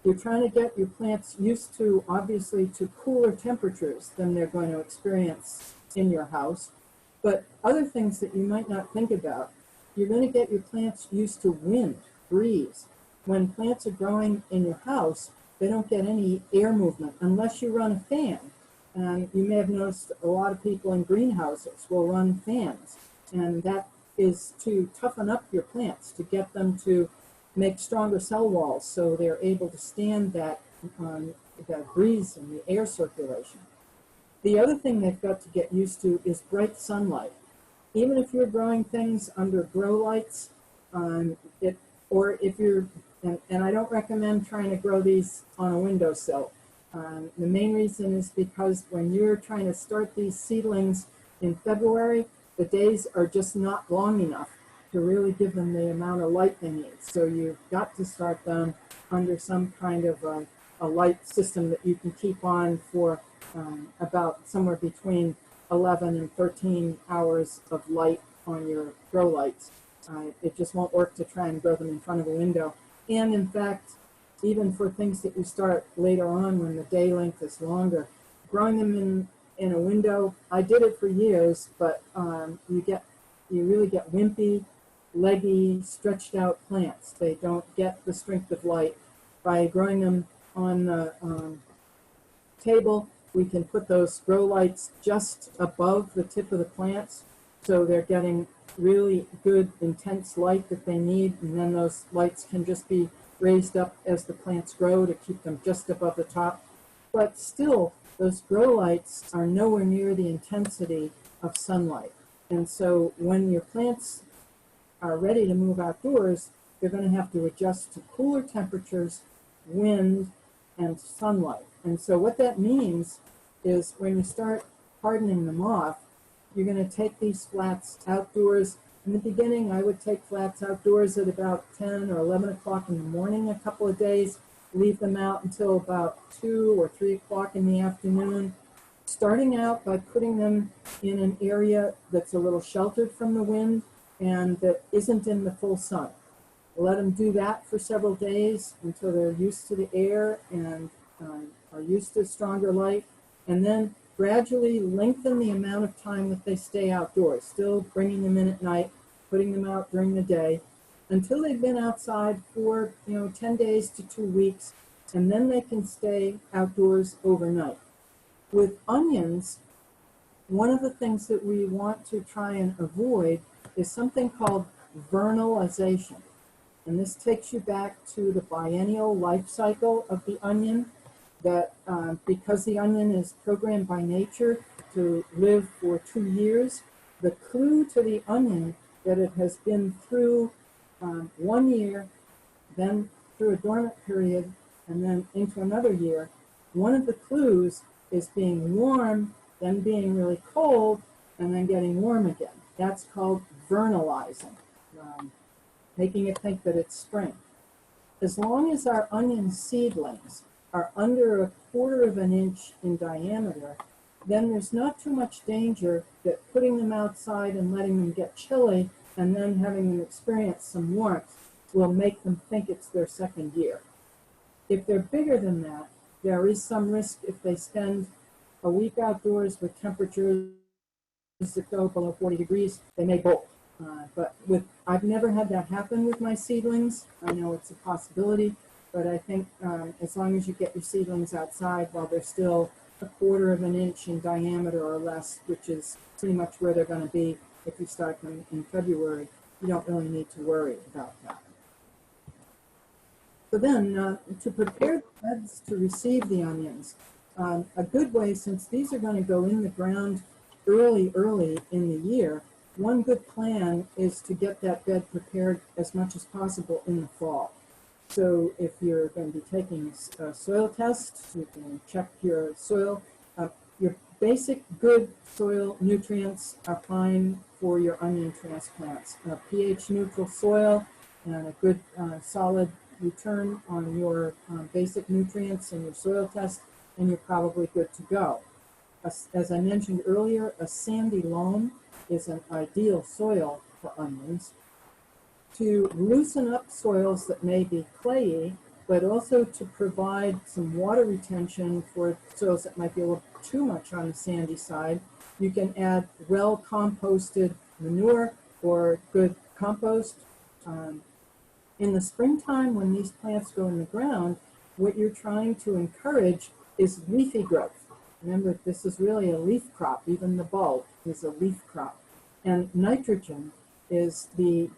You're trying to get your plants used to, obviously, to cooler temperatures than they're going to experience in your house. But other things that you might not think about, you're going to get your plants used to wind, breeze. When plants are growing in your house, they don't get any air movement unless you run a fan. And you may have noticed a lot of people in greenhouses will run fans, and that is to toughen up your plants, to get them to make stronger cell walls so they're able to stand that breeze and the air circulation. The other thing they've got to get used to is bright sunlight. Even if you're growing things under grow lights, or if you're, and I don't recommend trying to grow these on a windowsill. The main reason is because when you're trying to start these seedlings in February, the days are just not long enough to really give them the amount of light they need. So you've got to start them under some kind of a light system that you can keep on for about somewhere between 11 and 13 hours of light on your grow lights. It just won't work to try and grow them in front of a window. And in fact, even for things that you start later on when the day length is longer, growing them in a window, I did it for years, but you really get wimpy, leggy, stretched out plants. They don't get the strength of light. By growing them on the table, we can put those grow lights just above the tip of the plants, so they're getting really good intense light that they need, and then those lights can just be raised up as the plants grow to keep them just above the top. But still, those grow lights are nowhere near the intensity of sunlight. And so when your plants are ready to move outdoors, they're going to have to adjust to cooler temperatures, wind, and sunlight. And so what that means is when you start hardening them off, you're going to take these flats outdoors. In the beginning, I would take flats outdoors at about 10 or 11 o'clock in the morning a couple of days, leave them out until about 2 or 3 o'clock in the afternoon, starting out by putting them in an area that's a little sheltered from the wind and that isn't in the full sun. Let them do that for several days until they're used to the air and are used to stronger light, and then gradually lengthen the amount of time that they stay outdoors, still bringing them in at night, putting them out during the day, until they've been outside for 10 days to 2 weeks, and then they can stay outdoors overnight. With onions, one of the things that we want to try and avoid is something called vernalization. And this takes you back to the biennial life cycle of the onion, that because the onion is programmed by nature to live for 2 years, the clue to the onion that it has been through 1 year, then through a dormant period, and then into another year, one of the clues is being warm, then being really cold, and then getting warm again. That's called vernalizing, making it think that it's spring. As long as our onion seedlings are under 1/4 of an inch in diameter, then there's not too much danger that putting them outside and letting them get chilly and then having them experience some warmth will make them think it's their second year. If they're bigger than that, there is some risk if they spend a week outdoors with temperatures that go below 40 degrees, they may bolt. But I've never had that happen with my seedlings. I know it's a possibility, but I think as long as you get your seedlings outside while they're still 1/4 of an inch in diameter or less, which is pretty much where they're going to be if you start them in February, you don't really need to worry about that. So then, to prepare the beds to receive the onions, a good way, since these are going to go in the ground early in the year, one good plan is to get that bed prepared as much as possible in the fall. So if you're going to be taking a soil test, you can check your soil. Your basic good soil nutrients are fine for your onion transplants. pH neutral soil and a good solid return on your basic nutrients in your soil test, and you're probably good to go. As I mentioned earlier, a sandy loam is an ideal soil for onions. To loosen up soils that may be clayey, but also to provide some water retention for soils that might be a little too much on the sandy side, you can add well-composted manure or good compost. In the springtime, when these plants go in the ground, what you're trying to encourage is leafy growth. Remember, this is really a leaf crop. Even the bulb is a leaf crop. And nitrogen is the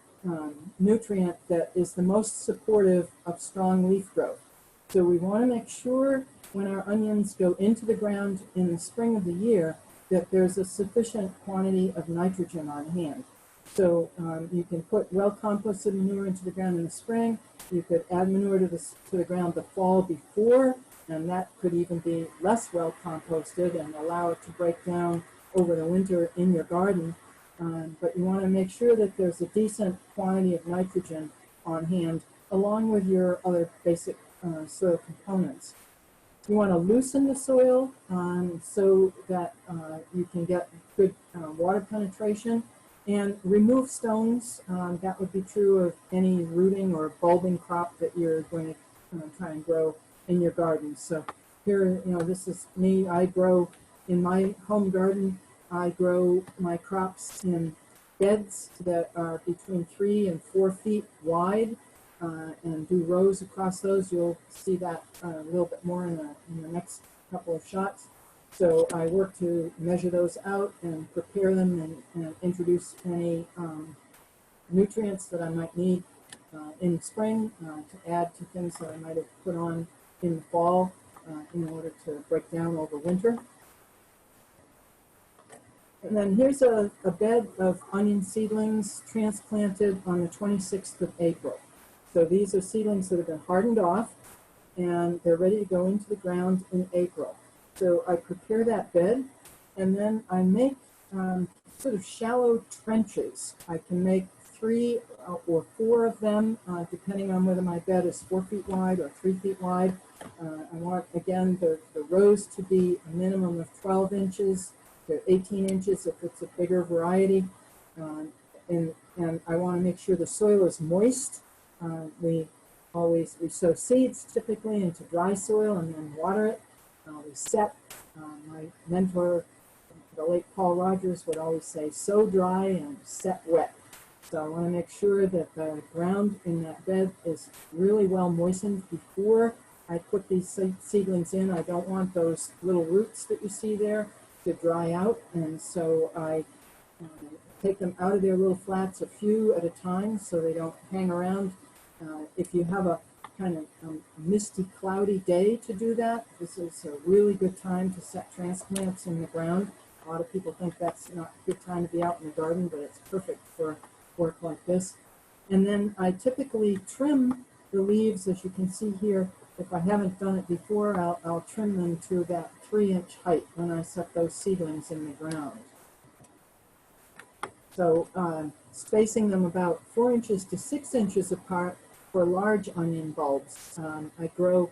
nutrient that is the most supportive of strong leaf growth. So we want to make sure when our onions go into the ground in the spring of the year that there's a sufficient quantity of nitrogen on hand. So you can put well-composted manure into the ground in the spring. You could add manure to the ground the fall before, and that could even be less well-composted and allow it to break down over the winter in your garden. But you want to make sure that there's a decent quantity of nitrogen on hand, along with your other basic soil components. You want to loosen the soil so that you can get good water penetration, and remove stones. That would be true of any rooting or bulbing crop that you're going to try and grow in your garden. So here, this is me. I grow in my home garden. I grow my crops in beds that are between 3 and 4 feet wide, and do rows across those. You'll see that a little bit more in the next couple of shots. So I work to measure those out and prepare them and introduce any nutrients that I might need in the spring to add to things that I might have put on in the fall in order to break down over winter. And then here's a bed of onion seedlings transplanted on the 26th of April. So these are seedlings that have been hardened off, and they're ready to go into the ground in April. So I prepare that bed, and then I make sort of shallow trenches. I can make 3 or 4 of them, depending on whether my bed is 4 feet wide or 3 feet wide. I want, again, the rows to be a minimum of 12 inches to 18 inches if it's a bigger variety. And I want to make sure the soil is moist. We sow seeds typically into dry soil and then water it. We set. My mentor, the late Paul Rogers, would always say, sow dry and set wet. So I want to make sure that the ground in that bed is really well moistened before I put these seedlings in. I don't want those little roots that you see there to dry out, and so I take them out of their little flats a few at a time so they don't hang around. If you have a kind of misty, cloudy day to do that, this is a really good time to set transplants in the ground. A lot of people think that's not a good time to be out in the garden, but it's perfect for work like this. And then I typically trim the leaves, as you can see here. If I haven't done it before, I'll trim them to about 3-inch height when I set those seedlings in the ground. So spacing them about 4 inches to 6 inches apart for large onion bulbs. I grow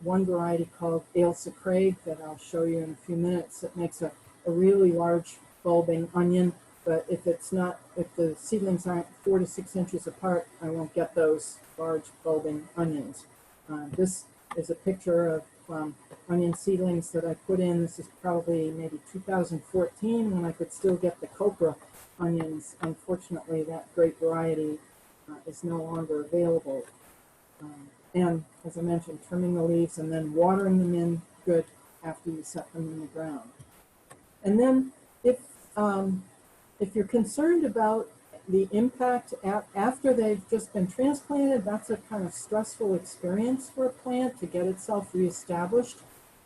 one variety called Ailsa Craig that I'll show you in a few minutes. It makes a really large bulbing onion, but if the seedlings aren't 4 to 6 inches apart, I won't get those large bulbing onions. This is a picture of onion seedlings that I put in. This is probably maybe 2014 when I could still get the copra onions. Unfortunately, that great variety is no longer available. And as I mentioned, trimming the leaves and then watering them in good after you set them in the ground. And then if you're concerned about the impact after they've just been transplanted, that's a kind of stressful experience for a plant to get itself reestablished.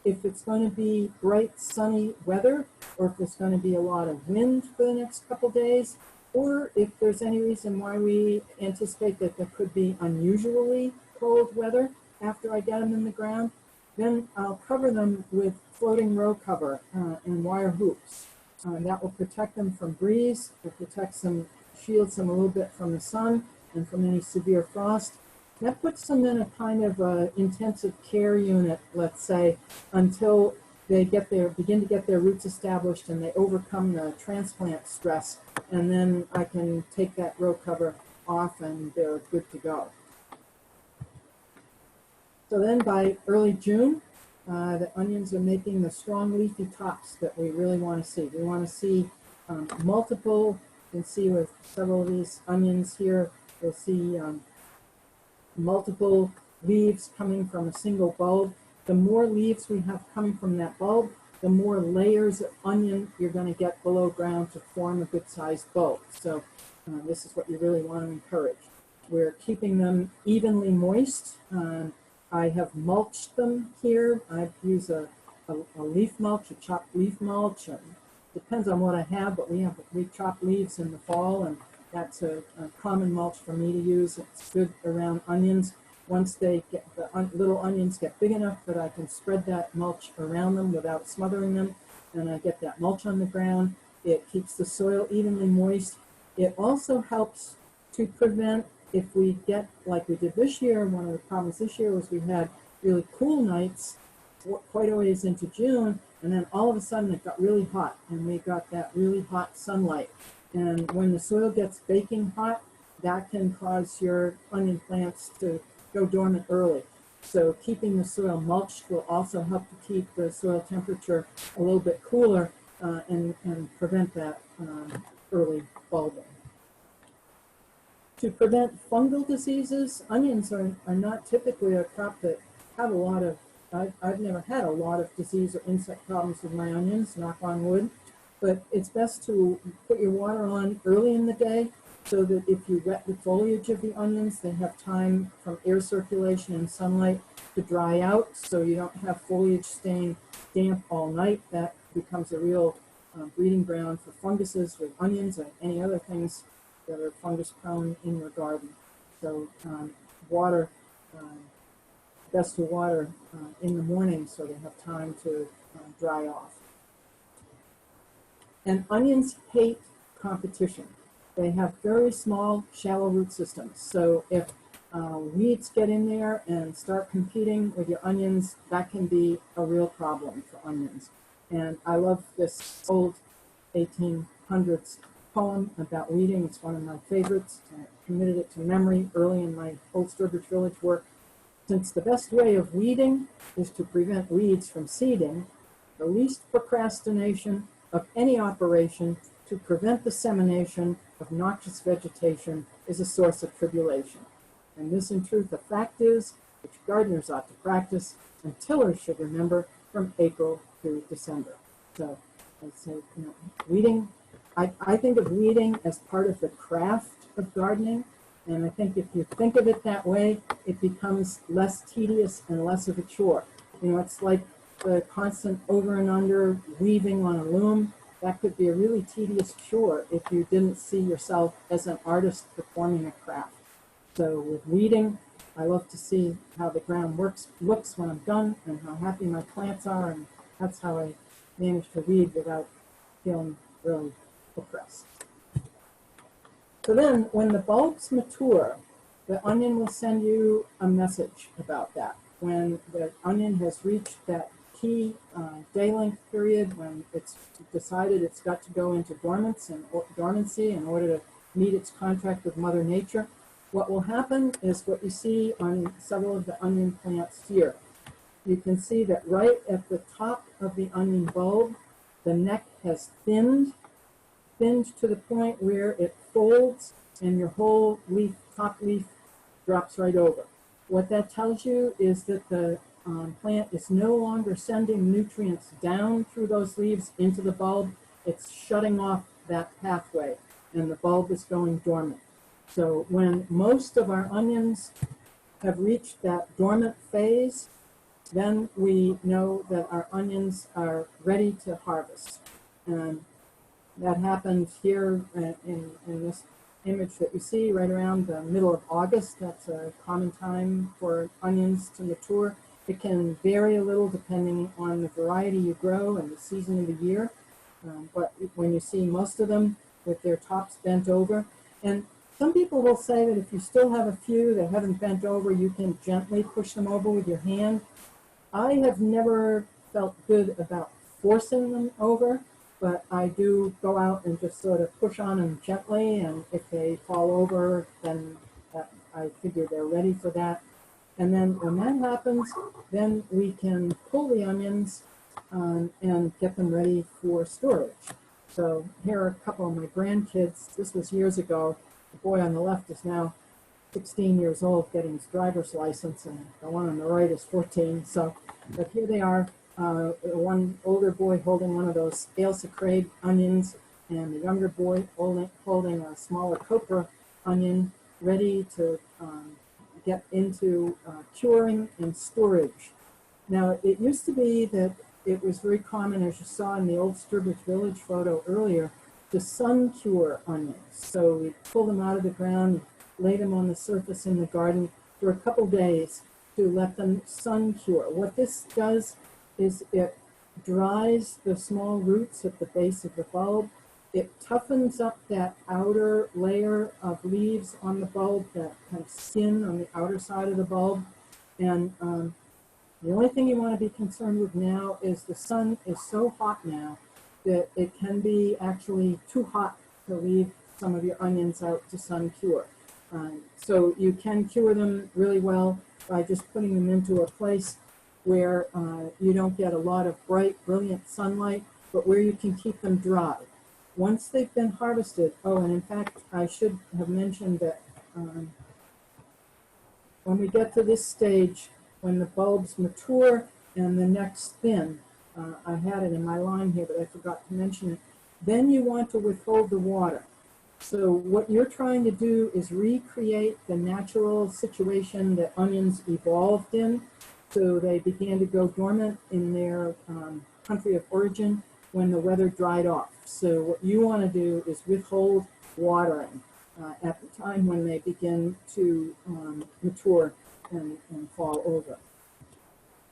If it's going to be bright, sunny weather, or if there's going to be a lot of wind for the next couple days, or if there's any reason why we anticipate that there could be unusually cold weather after I get them in the ground, then I'll cover them with floating row cover and wire hoops. That will protect them from breeze. It protects them, shields them a little bit from the sun and from any severe frost. That puts them in a kind of intensive care unit, let's say, until they begin to get their roots established and they overcome the transplant stress. And then I can take that row cover off and they're good to go. So then by early June, the onions are making the strong leafy tops that we really want to see. We want to see multiple, you can see with several of these onions here, you'll see multiple leaves coming from a single bulb. The more leaves we have coming from that bulb, the more layers of onion you're going to get below ground to form a good sized bulb. So This is what you really want to encourage. We're keeping them evenly moist. I have mulched them here. I use a leaf mulch, a chopped leaf mulch. Depends on what I have, but we chop leaves in the fall, and that's a common mulch for me to use. It's good around onions. Once they get little onions get big enough that I can spread that mulch around them without smothering them, and I get that mulch on the ground. It keeps the soil evenly moist. It also helps to prevent, if we get like we did this year, one of the problems this year was we had really cool nights quite a ways into June, and then all of a sudden it got really hot, and we got that really hot sunlight. And when the soil gets baking hot, that can cause your onion plants to go dormant early. So keeping the soil mulched will also help to keep the soil temperature a little bit cooler and prevent that early bulbing. To prevent fungal diseases, onions are not typically a crop that have a lot of, I've never had a lot of disease or insect problems with my onions, knock on wood, but it's best to put your water on early in the day so that if you wet the foliage of the onions, they have time from air circulation and sunlight to dry out, so you don't have foliage staying damp all night. That becomes a real breeding ground for funguses with onions and any other things that are fungus prone in your garden. So water, best to water in the morning so they have time to dry off. And onions hate competition. They have very small, shallow root systems. So if weeds get in there and start competing with your onions, that can be a real problem for onions. And I love this old 1800s poem about weeding. It's one of my favorites. I committed it to memory early in my Old Sturbridge Village work. Since the best way of weeding is to prevent weeds from seeding, the least procrastination of any operation to prevent dissemination of noxious vegetation is a source of tribulation. And this, in truth, a fact is, which gardeners ought to practice, and tillers should remember from April to December. So I say, weeding, I think of weeding as part of the craft of gardening, and I think if you think of it that way, it becomes less tedious and less of a chore. It's like the constant over and under weaving on a loom. That could be a really tedious chore if you didn't see yourself as an artist performing a craft. So with weeding, I love to see how the ground looks when I'm done and how happy my plants are, and that's how I manage to weed without feeling really oppressed. So then when the bulbs mature, the onion will send you a message about that. When the onion has reached that key day length period when it's decided it's got to go into dormancy in order to meet its contract with Mother Nature, what will happen is what you see on several of the onion plants here. You can see that right at the top of the onion bulb, the neck has thinned to the point where it folds and your whole leaf, top leaf, drops right over. What that tells you is that the plant is no longer sending nutrients down through those leaves into the bulb. It's shutting off that pathway, and the bulb is going dormant. So when most of our onions have reached that dormant phase, then we know that our onions are ready to harvest. And that happened here in this image that you see right around the middle of August. That's a common time for onions to mature. It can vary a little depending on the variety you grow and the season of the year. But when you see most of them with their tops bent over, and some people will say that if you still have a few that haven't bent over, you can gently push them over with your hand. I have never felt good about forcing them over, but I do go out and just sort of push on them gently, and if they fall over, then I figure they're ready for that. And then when that happens, then we can pull the onions and get them ready for storage. So here are a couple of my grandkids. This was years ago. The boy on the left is now 16 years old, getting his driver's license, and the one on the right is 14. So, but here they are, one older boy holding one of those Ailsa Craig onions, and the younger boy holding a smaller copra onion ready to get into curing and storage. Now, it used to be that it was very common, as you saw in the Old Sturbridge Village photo earlier, to sun cure onions. So we pull them out of the ground, lay them on the surface in the garden for a couple days to let them sun cure. What this does is it dries the small roots at the base of the bulb. It toughens up that outer layer of leaves on the bulb, that kind of skin on the outer side of the bulb. And the only thing you want to be concerned with now is the sun is so hot now that it can be actually too hot to leave some of your onions out to sun cure. So you can cure them really well by just putting them into a place where you don't get a lot of bright, brilliant sunlight, but where you can keep them dry. Once they've been harvested, oh, and in fact, I should have mentioned that when we get to this stage, when the bulbs mature and the neck's thin, I had it in my line here, but I forgot to mention it, then you want to withhold the water. So what you're trying to do is recreate the natural situation that onions evolved in. So they began to go dormant in their country of origin when the weather dried off. So what you want to do is withhold watering at the time when they begin to mature and fall over.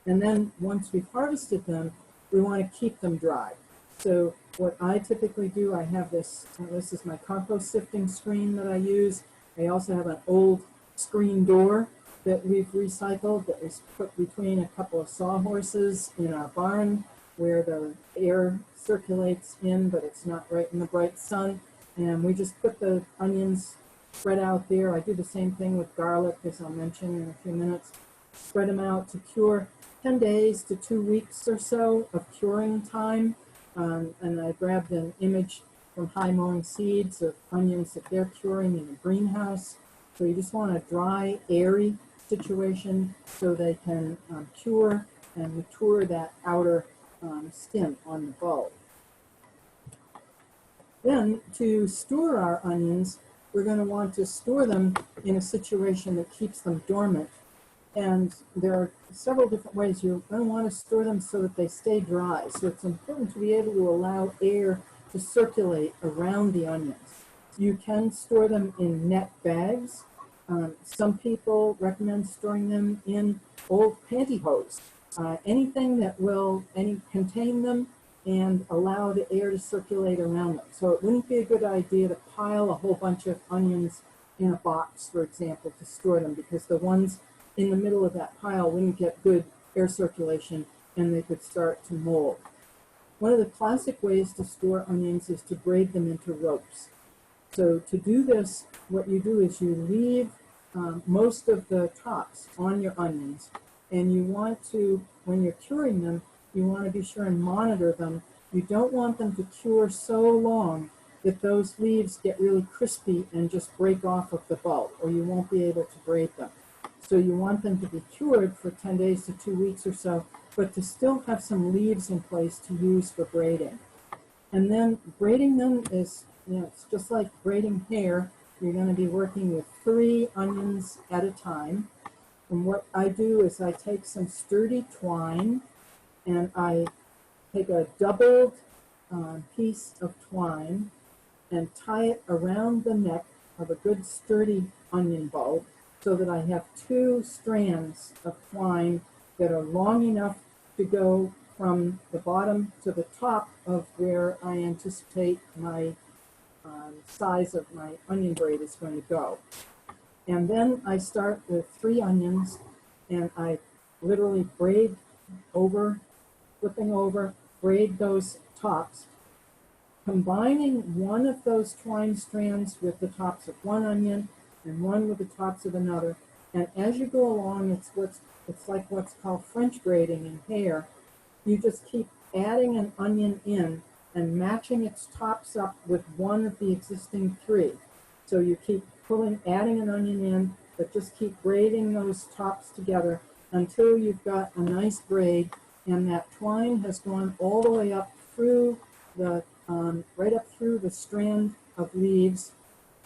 And then once we've harvested them, we want to keep them dry. So what I typically do, I have this, this is my compost sifting screen that I use. I also have an old screen door that we've recycled that was put between a couple of sawhorses in our barn where the air circulates in, but it's not right in the bright sun. And we just put the onions spread out there. I do the same thing with garlic, as I'll mention in a few minutes. Spread them out to cure 10 days to 2 weeks or so of curing time. And I grabbed an image from High Mowing Seeds of onions that they're curing in a greenhouse. So you just want a dry, airy situation so they can cure and mature that outer skin on the bulb. Then to store our onions, we're going to want to store them in a situation that keeps them dormant. And there are several different ways. You're going to want to store them so that they stay dry. So it's important to be able to allow air to circulate around the onions. You can store them in net bags. Some people recommend storing them in old pantyhose. Anything that will contain them and allow the air to circulate around them. So it wouldn't be a good idea to pile a whole bunch of onions in a box, for example, to store them, because the ones in the middle of that pile wouldn't get good air circulation and they could start to mold. One of the classic ways to store onions is to braid them into ropes. So to do this, what you do is you leave most of the tops on your onions, and you want to, when you're curing them, you want to be sure and monitor them. You don't want them to cure so long that those leaves get really crispy and just break off of the bulb, or you won't be able to braid them. So you want them to be cured for 10 days to 2 weeks or so, but to still have some leaves in place to use for braiding. And then braiding them is, it's just like braiding hair. You're going to be working with 3 onions at a time. And what I do is I take some sturdy twine and I take a doubled piece of twine and tie it around the neck of a good sturdy onion bulb so that I have 2 strands of twine that are long enough to go from the bottom to the top of where I anticipate my size of my onion braid is going to go. And then I start with 3 onions and I literally braid over, flipping over, braid those tops, combining one of those twine strands with the tops of one onion and one with the tops of another. And as you go along, it's like what's called French braiding in hair. You just keep adding an onion in and matching its tops up with one of the existing 3. So you keep adding an onion in, but just keep braiding those tops together until you've got a nice braid and that twine has gone all the way up through the right up through the strand of leaves.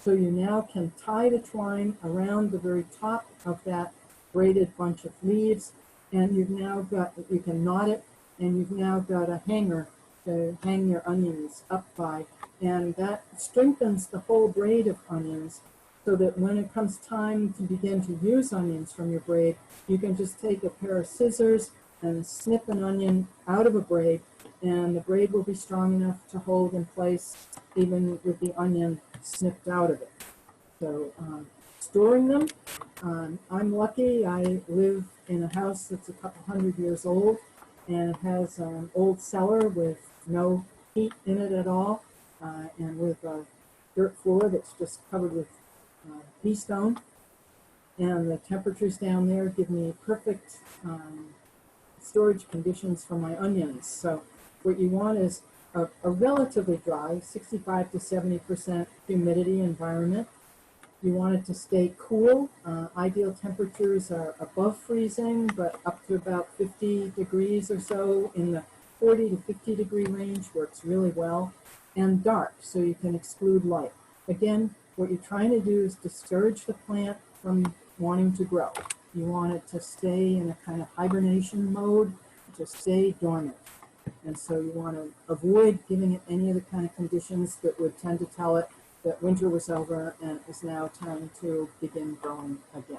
So you now can tie the twine around the very top of that braided bunch of leaves, and you've now got, you can knot it, and you've now got a hanger to hang your onions up by, and that strengthens the whole braid of onions, so that when it comes time to begin to use onions from your braid, you can just take a pair of scissors and snip an onion out of a braid, and the braid will be strong enough to hold in place even with the onion snipped out of it. So storing them, I'm lucky. I live in a house that's a couple hundred years old, and it has an old cellar with no heat in it at all, and with a dirt floor that's just covered with pea stone. And the temperatures down there give me perfect storage conditions for my onions. So what you want is a relatively dry, 65 to 70% humidity environment. You want it to stay cool. Ideal temperatures are above freezing, but up to about 50 degrees or so. In the 40 to 50 degree range works really well. And dark, so you can exclude light. Again, what you're trying to do is discourage the plant from wanting to grow. You want it to stay in a kind of hibernation mode, to stay dormant. And so you want to avoid giving it any of the kind of conditions that would tend to tell it that winter was over and it was now time to begin growing again.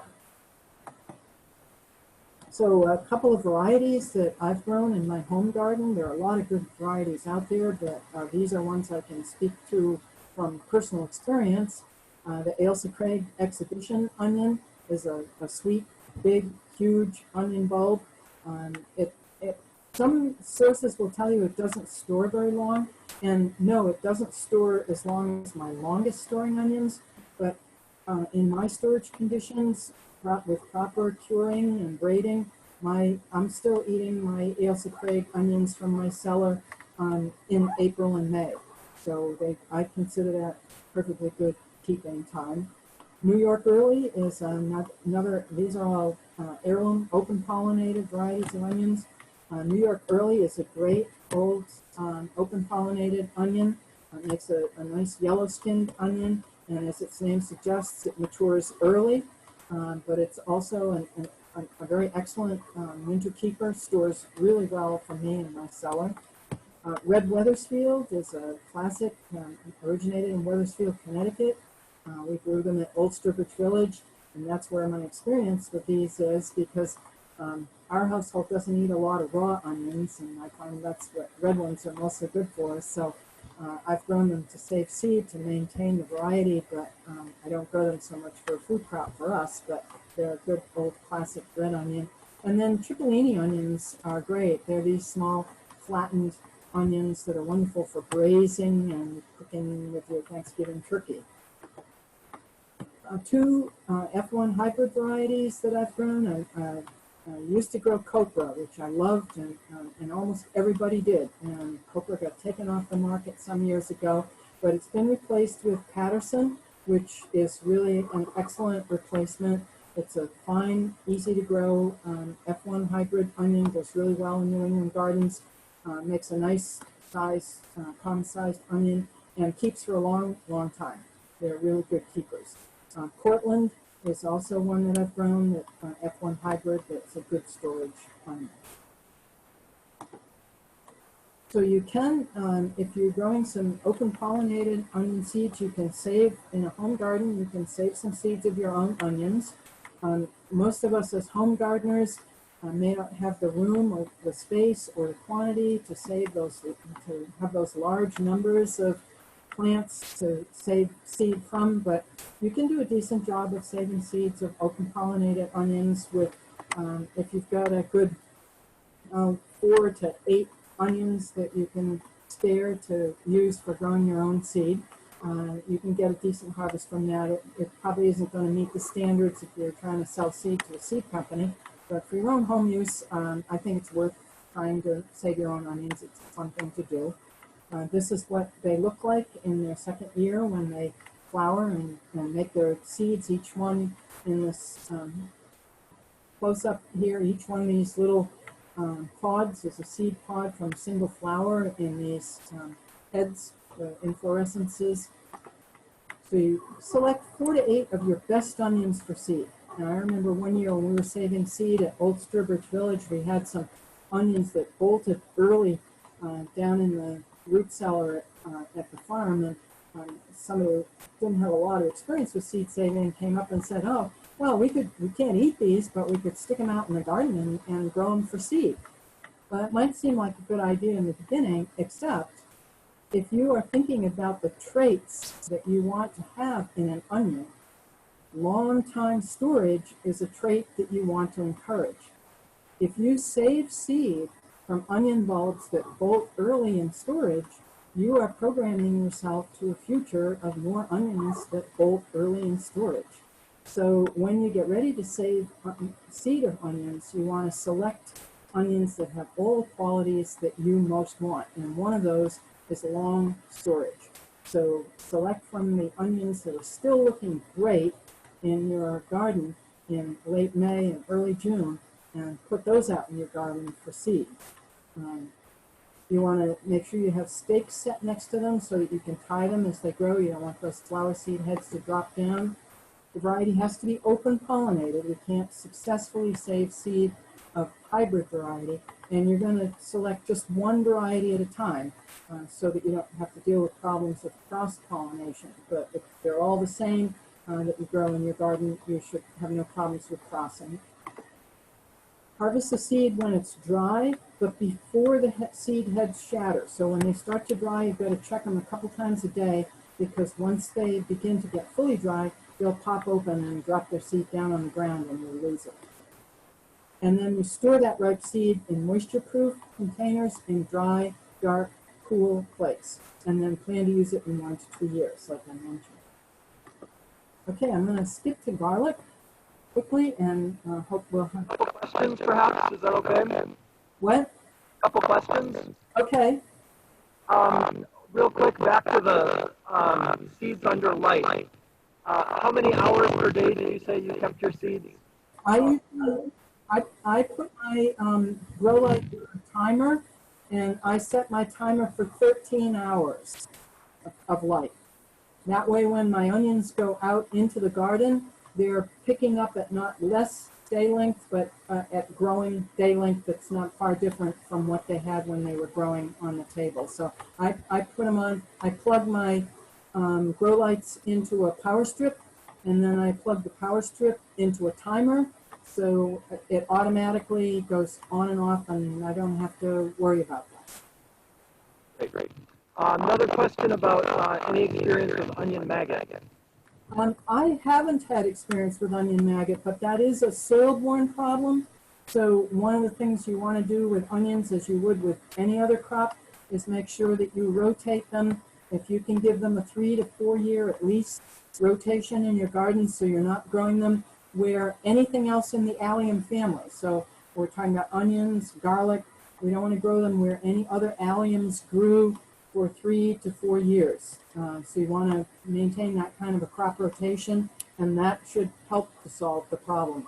So a couple of varieties that I've grown in my home garden. There are a lot of good varieties out there, but these are ones I can speak to from personal experience. The Ailsa Craig exhibition onion is a sweet, big, huge onion bulb. Some sources will tell you it doesn't store very long, and no, it doesn't store as long as my longest storing onions, but in my storage conditions, with proper curing and braiding, I'm still eating my Ailsa Craig onions from my cellar in April and May. So I consider that perfectly good keeping time. New York Early is another, these are all heirloom open pollinated varieties of onions. New York Early is a great old open pollinated onion. It makes a nice yellow skinned onion, and as its name suggests, it matures early, but it's also a very excellent winter keeper, stores really well for me in my cellar. Red Weathersfield is a classic, originated in Weathersfield, Connecticut. We grew them at Old Sturbridge Village, and that's where my experience with these is, because our household doesn't eat a lot of raw onions, and I find that's what red ones are mostly good for. So I've grown them to save seed, to maintain the variety, but I don't grow them so much for a food crop for us, but they're a good old classic red onion. And then Cipollini onions are great. They're these small flattened onions that are wonderful for braising and cooking with your Thanksgiving turkey. Two F1 hybrid varieties that I've grown. I used to grow copra, which I loved, and almost everybody did. And copra got taken off the market some years ago, but it's been replaced with Patterson, which is really an excellent replacement. It's a fine, easy to grow F1 hybrid onion, goes really well in New England gardens, makes a nice size, common-sized onion, and keeps for a long, long time. They're really good keepers. Cortland is also one that I've grown, that F1 hybrid, that's a good storage onion. So you can, if you're growing some open pollinated onion seeds, you can save, in a home garden, you can save some seeds of your own onions. Most of us as home gardeners may not have the room or the space or the quantity to save those, to have those large numbers of plants to save seed from, but you can do a decent job of saving seeds of open pollinated onions with, if you've got a good 4 to 8 onions that you can spare to use for growing your own seed. You can get a decent harvest from that. It probably isn't going to meet the standards if you're trying to sell seed to a seed company, but for your own home use, I think it's worth trying to save your own onions. It's a fun thing to do. This is what they look like in their second year when they flower and make their seeds, each one in this close-up here. Each one of these little pods is a seed pod from a single flower in these heads, the inflorescences. So you select 4 to 8 of your best onions for seed. And I remember one year when we were saving seed at Old Sturbridge Village, we had some onions that bolted early down in the root cellar at the farm. And somebody who didn't have a lot of experience with seed saving came up and said, oh, well, we can't eat these, but we could stick them out in the garden and grow them for seed. Well, it might seem like a good idea in the beginning, except if you are thinking about the traits that you want to have in an onion, long-time storage is a trait that you want to encourage. If you save seed from onion bulbs that bolt early in storage, you are programming yourself to a future of more onions that bolt early in storage. So when you get ready to save seed of onions, you want to select onions that have all the qualities that you most want. And one of those is long storage. So select from the onions that are still looking great in your garden in late May and early June, and put those out in your garden for seed. You want to make sure you have stakes set next to them so that you can tie them as they grow. You don't want those flower seed heads to drop down. The variety has to be open pollinated. We can't successfully save seed of hybrid variety, and you're going to select just one variety at a time so that you don't have to deal with problems of cross-pollination. But if they're all the same that you grow in your garden, you should have no problems with crossing. Harvest the seed when it's dry, but before the seed heads shatter. So when they start to dry, you've got to check them a couple times a day, because once they begin to get fully dry, they'll pop open and drop their seed down on the ground and you'll lose it. And then you store that ripe seed in moisture-proof containers in dry, dark, cool place. And then plan to use it in 1 to 2 years, like I mentioned. Okay, I'm going to skip to garlic quickly and hope we'll have... A couple questions, perhaps? Is that okay? What? A couple questions? Okay. Real quick, back to the seeds under light. How many hours per day did you say you kept your seeds? I put my grow light timer, and I set my timer for 13 hours of light. That way, when my onions go out into the garden, they're picking up at not less day length, but at growing day length that's not far different from what they had when they were growing on the table. So I put them on, I plug my grow lights into a power strip, and then I plug the power strip into a timer, so it automatically goes on and off, and I don't have to worry about that. Great, great. Another question about any experience with onion maggot. I haven't had experience with onion maggot, but that is a soil-borne problem. So one of the things you want to do with onions, as you would with any other crop, is make sure that you rotate them. If you can give them a 3 to 4 year at least rotation in your garden, so you're not growing them where anything else in the allium family. So we're talking about onions, garlic. We don't want to grow them where any other alliums grew for 3 to 4 years. So you want to maintain that kind of a crop rotation, and that should help to solve the problem.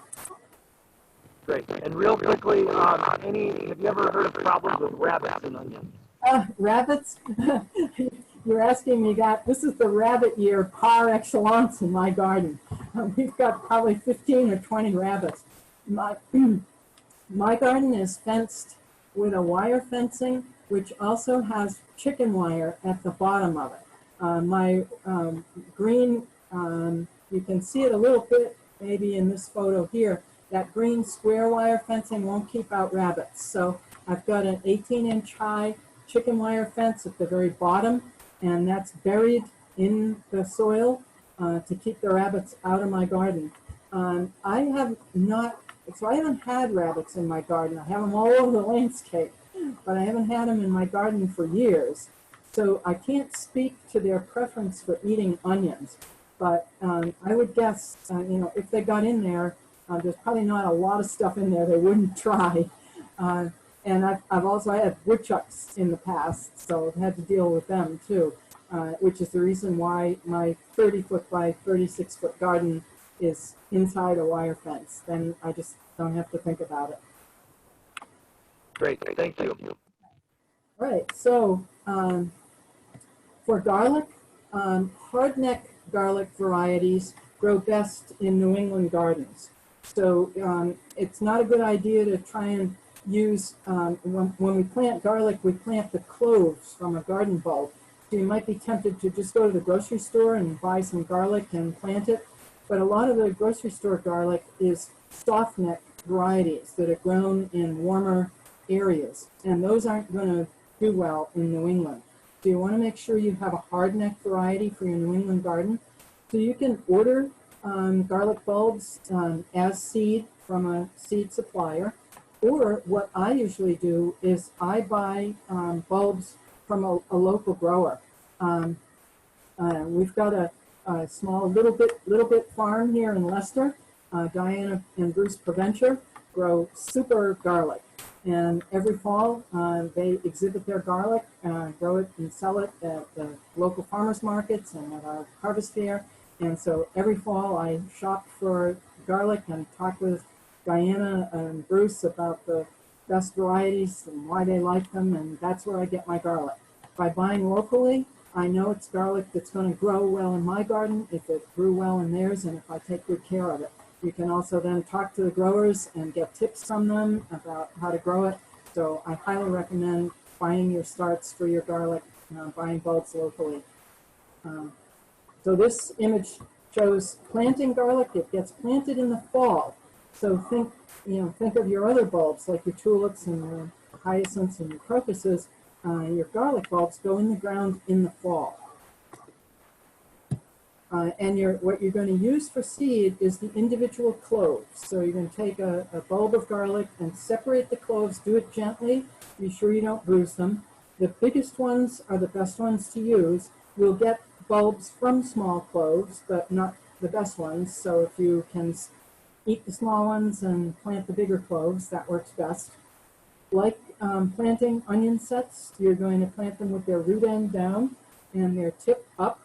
Great. And real quickly, have you ever heard of problems with rabbits in onions? Rabbits? You're asking me that. This is the rabbit year par excellence in my garden. We've got probably 15 or 20 rabbits. My garden is fenced with a wire fencing, which also has chicken wire at the bottom of it. My green, you can see it a little bit maybe in this photo here. That green square wire fencing won't keep out rabbits. So I've got an 18-inch high chicken wire fence at the very bottom, and that's buried in the soil to keep the rabbits out of my garden. I haven't had rabbits in my garden. I have them all over the landscape, but I haven't had them in my garden for years. So I can't speak to their preference for eating onions, but I would guess, if they got in there, there's probably not a lot of stuff in there they wouldn't try. And I've also had woodchucks in the past, so I've had to deal with them too, which is the reason why my 30-foot by 36-foot garden is inside a wire fence. Then I just don't have to think about it. Great, thank you. All right, so For garlic, hardneck garlic varieties grow best in New England gardens. So it's not a good idea to try and use, when we plant garlic, we plant the cloves from a garden bulb. So you might be tempted to just go to the grocery store and buy some garlic and plant it. But a lot of the grocery store garlic is soft neck varieties that are grown in warmer areas. And those aren't going to do well in New England. So you want to make sure you have a hardneck variety for your New England garden. So you can order garlic bulbs as seed from a seed supplier. Or what I usually do is I buy bulbs from a local grower. We've got a small little bit farm here in Leicester. Diana and Bruce Provencher grow super garlic. And every fall, they exhibit their garlic, grow it and sell it at the local farmers markets and at our harvest fair. And so every fall, I shop for garlic and talk with Diana and Bruce about the best varieties and why they like them, and that's where I get my garlic. By buying locally, I know it's garlic that's going to grow well in my garden, if it grew well in theirs, and if I take good care of it. You can also then talk to the growers and get tips from them about how to grow it. So I highly recommend finding your starts for your garlic, buying bulbs locally. So this image shows planting garlic. It gets planted in the fall. So think of your other bulbs, like your tulips and your hyacinths and your crocuses. Your garlic bulbs go in the ground in the fall. And what you're going to use for seed is the individual cloves. So you're going to take a bulb of garlic and separate the cloves. Do it gently. Be sure you don't bruise them. The biggest ones are the best ones to use. You'll get bulbs from small cloves, but not the best ones. So if you can eat the small ones and plant the bigger cloves, that works best. Like planting onion sets, you're going to plant them with their root end down and their tip up,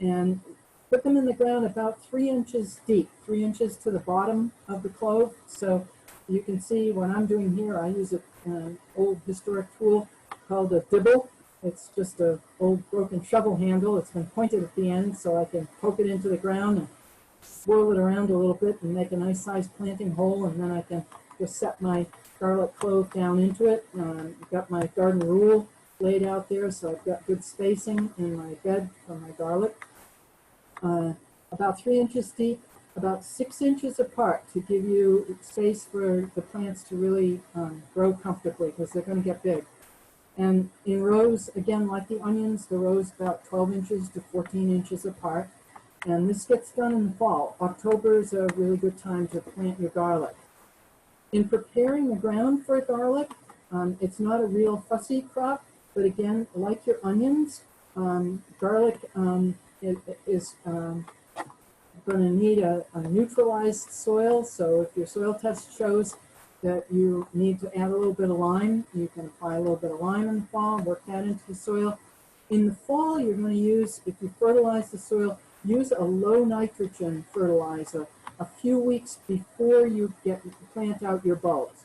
and put them in the ground about 3 inches deep, 3 inches to the bottom of the clove. So you can see what I'm doing here. I use an old historic tool called a dibble. It's just an old broken shovel handle. It's been pointed at the end so I can poke it into the ground and swirl it around a little bit and make a nice sized planting hole, and then I can just set my garlic clove down into it. I've got my garden rule laid out there, so I've got good spacing in my bed for my garlic. About 3 inches deep, about 6 inches apart to give you space for the plants to really grow comfortably, because they're going to get big. And in rows, again, like the onions, the rows about 12 inches to 14 inches apart. And this gets done in the fall. October is a really good time to plant your garlic. In preparing the ground for garlic, it's not a real fussy crop, but again, like your onions, garlic is going to need a neutralized soil. So if your soil test shows that you need to add a little bit of lime, you can apply a little bit of lime in the fall, work that into the soil. In the fall, you're going to use, if you fertilize the soil, use a low nitrogen fertilizer a few weeks before you plant out your bulbs.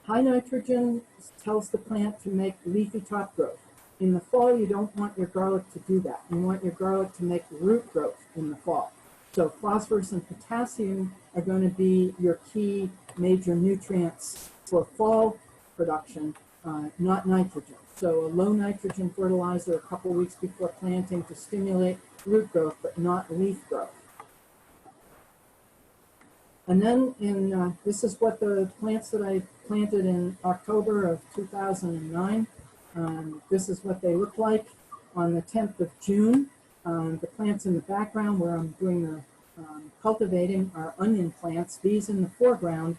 High nitrogen tells the plant to make leafy top growth. In the fall, you don't want your garlic to do that. You want your garlic to make root growth in the fall. So phosphorus and potassium are going to be your key major nutrients for fall production, not nitrogen. So a low nitrogen fertilizer a couple weeks before planting to stimulate root growth, but not leaf growth. And then this is what the plants that I planted in October of 2009. This is what they look like on the 10th of June. The plants in the background where I'm doing the cultivating are onion plants. These in the foreground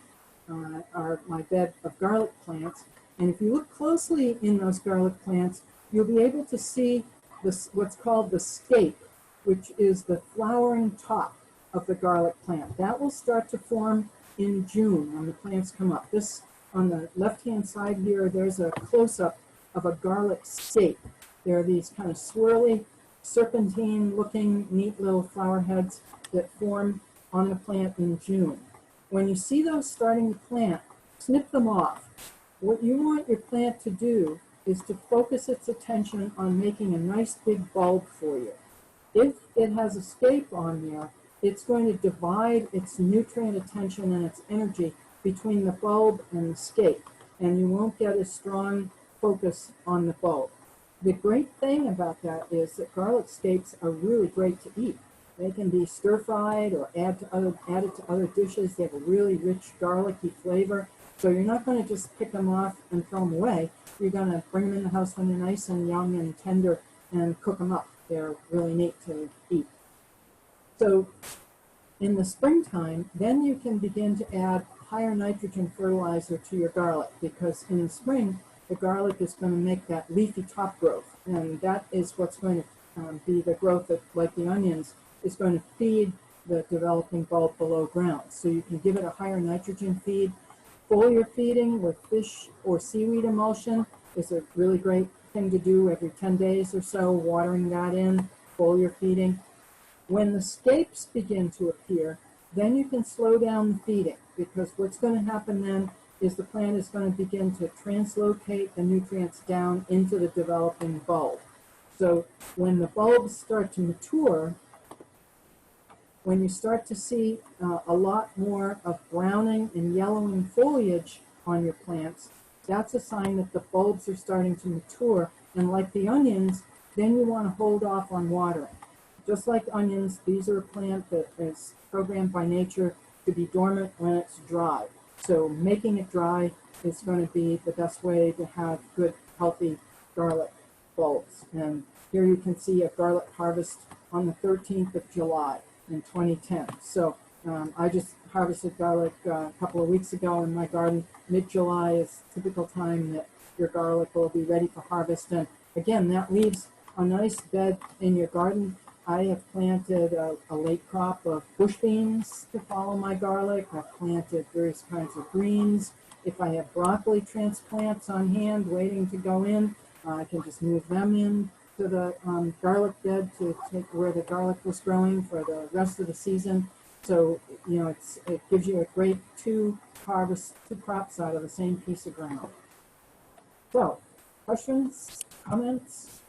are my bed of garlic plants. And if you look closely in those garlic plants, you'll be able to see what's called the scape, which is the flowering top of the garlic plant. That will start to form in June when the plants come up. This, on the left-hand side here, there's a close-up of a garlic scape. There are these kind of swirly, serpentine-looking, neat little flower heads that form on the plant in June. When you see those starting to plant, snip them off. What you want your plant to do is to focus its attention on making a nice big bulb for you. If it has a scape on there, it's going to divide its nutrient attention and its energy between the bulb and the scape, and you won't get a strong focus on the bulb. The great thing about that is that garlic scapes are really great to eat. They can be stir-fried or added to other dishes. They have a really rich garlicky flavor. So you're not going to just pick them off and throw them away. You're going to bring them in the house when they're nice and young and tender and cook them up. They're really neat to eat. So in the springtime, then you can begin to add higher nitrogen fertilizer to your garlic, because in the spring, the garlic is going to make that leafy top growth. And that is what's going to be the growth that, like the onions, is going to feed the developing bulb below ground. So you can give it a higher nitrogen feed. Foliar feeding with fish or seaweed emulsion is a really great thing to do every 10 days or so, watering that in, foliar feeding. When the scapes begin to appear, then you can slow down the feeding, because what's going to happen then is the plant is going to begin to translocate the nutrients down into the developing bulb. So when the bulbs start to mature, when you start to see a lot more of browning and yellowing foliage on your plants, that's a sign that the bulbs are starting to mature. And like the onions, then you want to hold off on watering. Just like onions, these are a plant that is programmed by nature to be dormant when it's dry. So making it dry is going to be the best way to have good, healthy garlic bulbs. And here you can see a garlic harvest on the 13th of July in 2010. So I just harvested garlic a couple of weeks ago in my garden. Mid-July is typical time that your garlic will be ready for harvest. And again, that leaves a nice bed in your garden. I have planted a late crop of bush beans to follow my garlic. I've planted various kinds of greens. If I have broccoli transplants on hand waiting to go in, I can just move them in to the garlic bed to take where the garlic was growing for the rest of the season. So, you know, it gives you a great two crops out of the same piece of ground. So, questions, comments?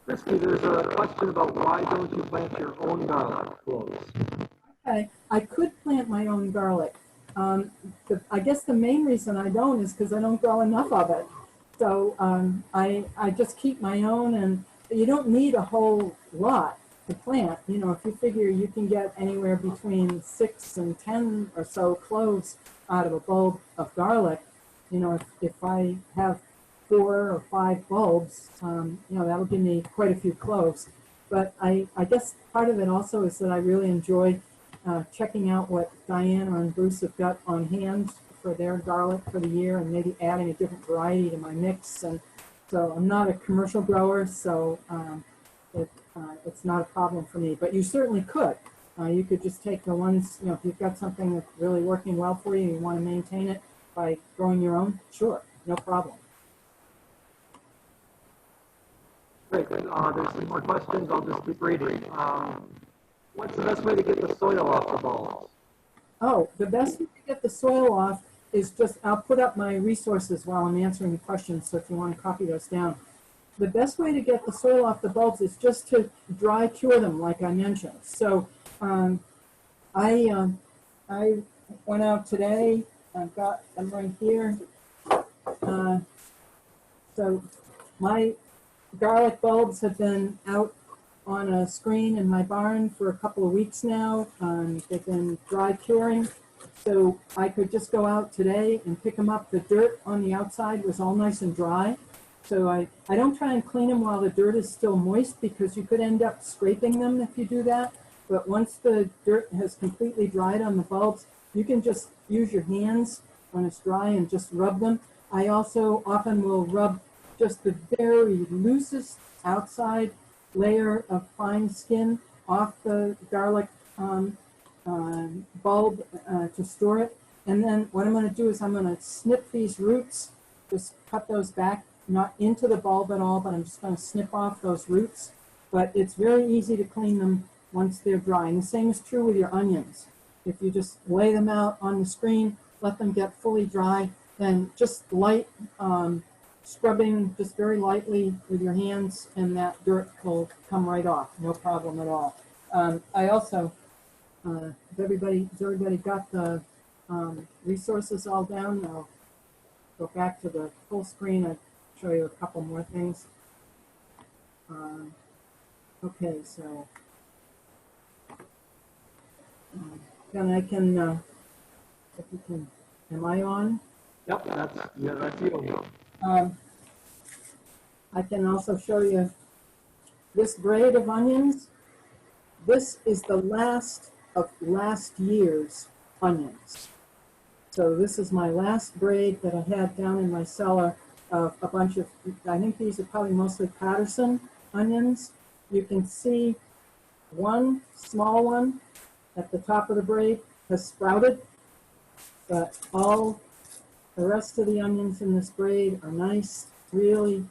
Christie, there's a question about why don't you plant your own garlic cloves? Okay, I could plant my own garlic. I guess the main reason I don't is because I don't grow enough of it. So I just keep my own, and you don't need a whole lot to plant. You know, if you figure you can get anywhere between 6 and 10 or so cloves out of a bulb of garlic, you know, if I have 4 or 5 bulbs, you know, that'll give me quite a few cloves. But I guess part of it also is that I really enjoy checking out what Diana and Bruce have got on hand for their garlic for the year, and maybe adding a different variety to my mix. And so I'm not a commercial grower, so it's not a problem for me. But you certainly could. You could just take the ones, you know, if you've got something that's really working well for you, you want to maintain it by growing your own, sure, no problem. Great. There's some more questions. I'll just keep reading. What's the best way to get the soil off the bulbs? Oh, the best way to get the soil off is just, I'll put up my resources while I'm answering the questions, so if you want to copy those down. The best way to get the soil off the bulbs is just to dry cure them, like I mentioned. So I went out today. I'm right here. So my garlic bulbs have been out on a screen in my barn for a couple of weeks now. They've been dry curing. So I could just go out today and pick them up. The dirt on the outside was all nice and dry. So I don't try and clean them while the dirt is still moist, because you could end up scraping them if you do that. But once the dirt has completely dried on the bulbs, you can just use your hands when it's dry and just rub them. I also often will rub just the very loosest outside layer of fine skin off the garlic bulb to store it. And then what I'm going to do is I'm going to snip these roots, just cut those back, not into the bulb at all, but I'm just going to snip off those roots. But it's very easy to clean them once they're dry. And the same is true with your onions. If you just lay them out on the screen, let them get fully dry, then just light scrubbing just very lightly with your hands, and that dirt will come right off, no problem at all. I also, has everybody got the resources all down? I'll go back to the full screen and show you a couple more things. Okay, so then I can, if you can, am I on? Yep, that's you. I can also show you this braid of onions. This is the last of last year's onions. So this is my last braid that I had down in my cellar of a bunch of, I think these are probably mostly Patterson onions. You can see one small one at the top of the braid has sprouted, but all the rest of the onions in this braid are nice, really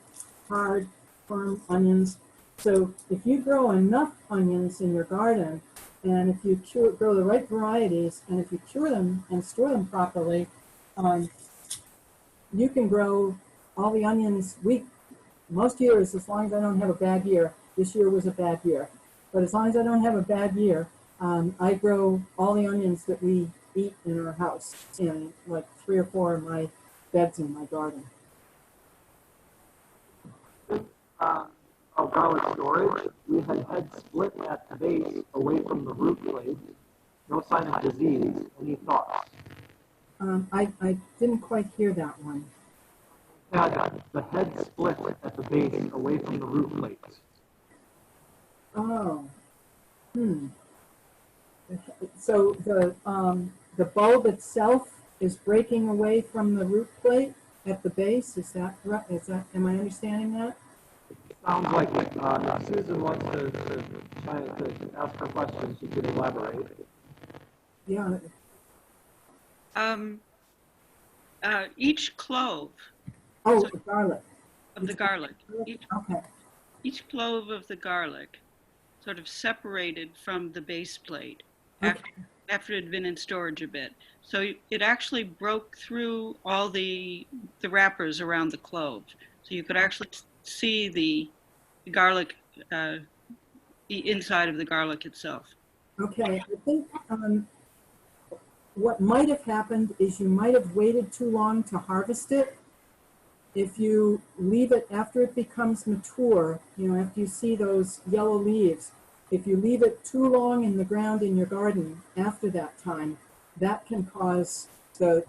hard, firm onions. So if you grow enough onions in your garden, and if you grow the right varieties, and if you cure them and store them properly, you can grow all the onions most years, as long as I don't have a bad year. This year was a bad year. But as long as I don't have a bad year, I grow all the onions that we eat in our house in like 3 or 4 of my beds in my garden. Of our storage, we had head split at the base away from the root blade. No sign of disease. Any thoughts? I didn't quite hear that one. Had the head split at the base away from the root plates. Oh, So the bulb itself is breaking away from the root plate at the base. Is that correct? Am I understanding that? Sounds like it. If Susan wants to try to ask her question, she could elaborate. Yeah. Each clove. Oh, the garlic. Of the garlic. Okay. Each clove of the garlic sort of separated from the base plate Okay. after it had been in storage a bit. So it actually broke through all the wrappers around the clove. So you could actually see the garlic, the inside of the garlic itself. Okay. I think what might have happened is you might have waited too long to harvest it. If you leave it after it becomes mature, after you see those yellow leaves, if you leave it too long in the ground in your garden after that time, that can cause the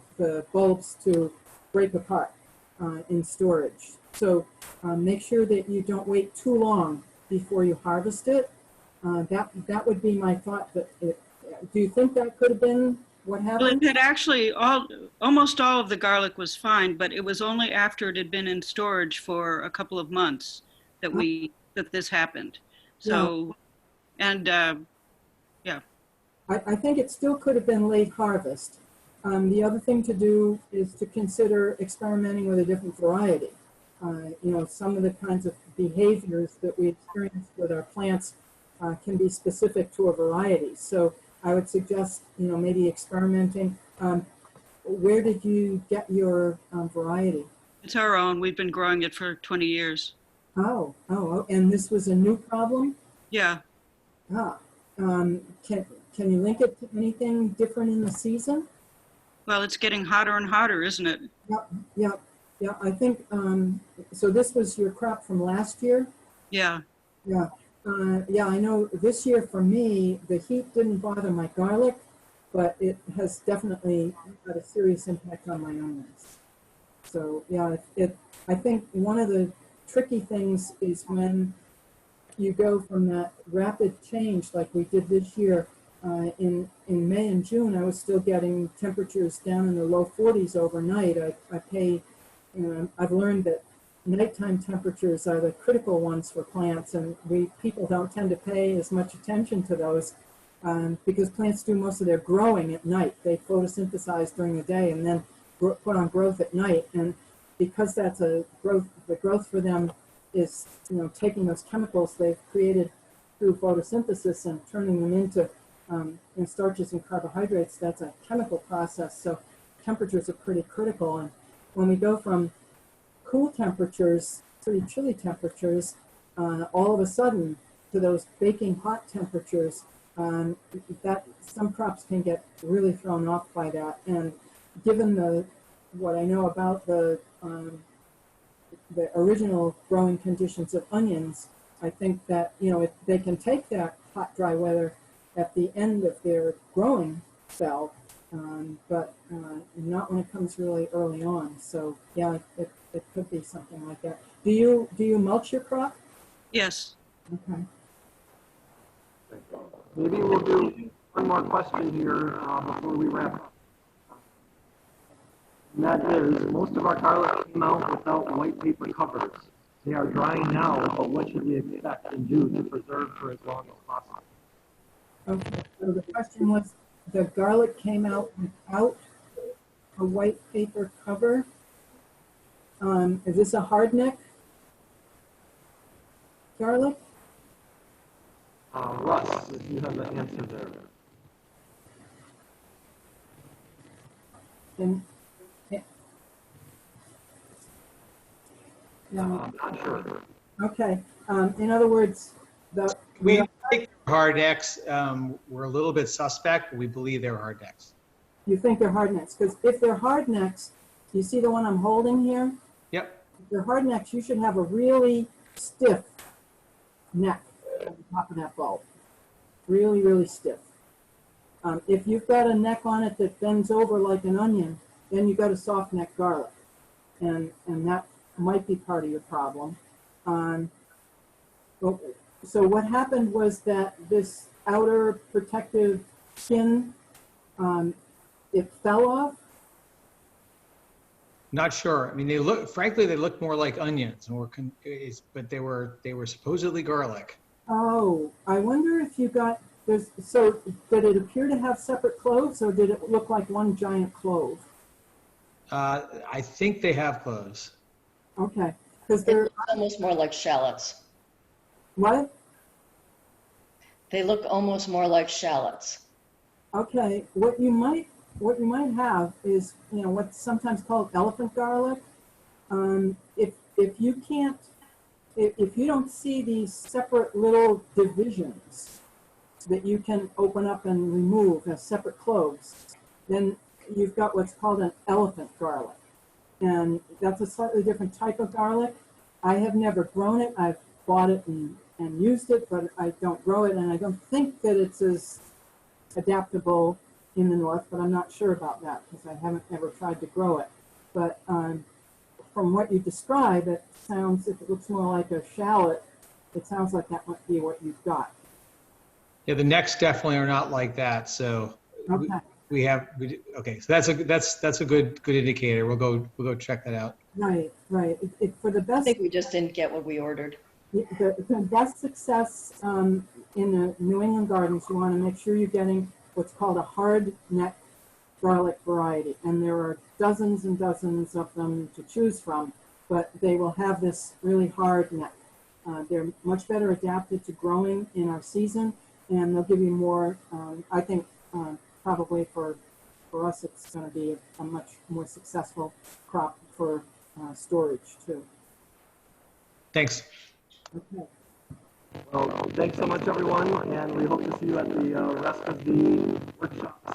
bulbs to break apart in storage. So make sure that you don't wait too long before you harvest it. That would be my thought. Do you think that could have been what happened? Well, it had actually almost all of the garlic was fine, but it was only after it had been in storage for a couple of months that this happened. So, yeah. And yeah. I think it still could have been late harvest. The other thing to do is to consider experimenting with a different variety. Some of the kinds of behaviors that we experience with our plants can be specific to a variety. So I would suggest, maybe experimenting. Where did you get your variety? It's our own. We've been growing it for 20 years. Oh, and this was a new problem? Yeah. Can you link it to anything different in the season? Well, it's getting hotter and hotter, isn't it? Yep. I think, so this was your crop from last year? Yeah. Yeah. I know this year for me, the heat didn't bother my garlic, but it has definitely had a serious impact on my onions. So yeah, I think one of the tricky things is when you go from that rapid change like we did this year. In May and June, I was still getting temperatures down in the low 40s overnight. I've learned that nighttime temperatures are the critical ones for plants, and people don't tend to pay as much attention to those because plants do most of their growing at night. They photosynthesize during the day and then put on growth at night. And because that's the growth for them is taking those chemicals they've created through photosynthesis and turning them into starches and carbohydrates. That's a chemical process, so temperatures are pretty critical. And when we go from cool temperatures, pretty chilly temperatures, all of a sudden to those baking hot temperatures, that some crops can get really thrown off by that. And given what I know about the original growing conditions of onions, I think that, if they can take that hot, dry weather at the end of their growing spell, but not when it comes really early on. So yeah, it could be something like that. Do you mulch your crop? Yes. Okay. Maybe we'll do one more question here before we wrap up. And that is, most of our garlic came out without white paper covers. They are drying now, but what should we expect and do to preserve for as long as possible? Okay. So the question was, the garlic came out without a white paper cover. Is this a hardneck garlic? Russ, if you have the answer there. And, I'm not sure. okay. In other words, We think hard necks. We're a little bit suspect, but we believe they're hard necks. you think they're hardnecks, because if they're hardnecks, you see the one I'm holding here? Yep. If they're hardnecks, you should have a really stiff neck on the top of that bulb. Really, really stiff. If you've got a neck on it that bends over like an onion, then you've got a soft neck garlic. And that might be part of your problem. So what happened was that this outer protective skin, it fell off. Not sure. I mean, frankly, they look more like onions, but they were supposedly garlic. Oh, I wonder if you got so did it appear to have separate cloves, or did it look like one giant clove? I think they have cloves. Okay, because they're almost more like shallots. what? They look almost more like shallots. Okay, what you might have is, what's sometimes called elephant garlic. If you can't, if you don't see these separate little divisions that you can open up and remove as separate cloves, then you've got what's called an elephant garlic. And that's a slightly different type of garlic. I have never grown it. I've bought it and used it, but I don't grow it, and I don't think that it's as adaptable in the north, but I'm not sure about that because I haven't ever tried to grow it. But from what you describe, it sounds, if it looks more like a shallot, it sounds like that might be what you've got. Yeah, the necks definitely are not like that. So Okay. Okay. So that's a good indicator. We'll go check that out. Right. For the I best, think we just didn't get what we ordered. the best success in the New England gardens, you want to make sure you're getting what's called a hard neck garlic variety, and there are dozens and dozens of them to choose from, but they will have this really hard neck. They're much better adapted to growing in our season, and they'll give you more. I think probably for us, it's going to be a much more successful crop for storage too. Thanks. Okay. Well, thanks so much, everyone, and we hope to see you at the rest of the workshops.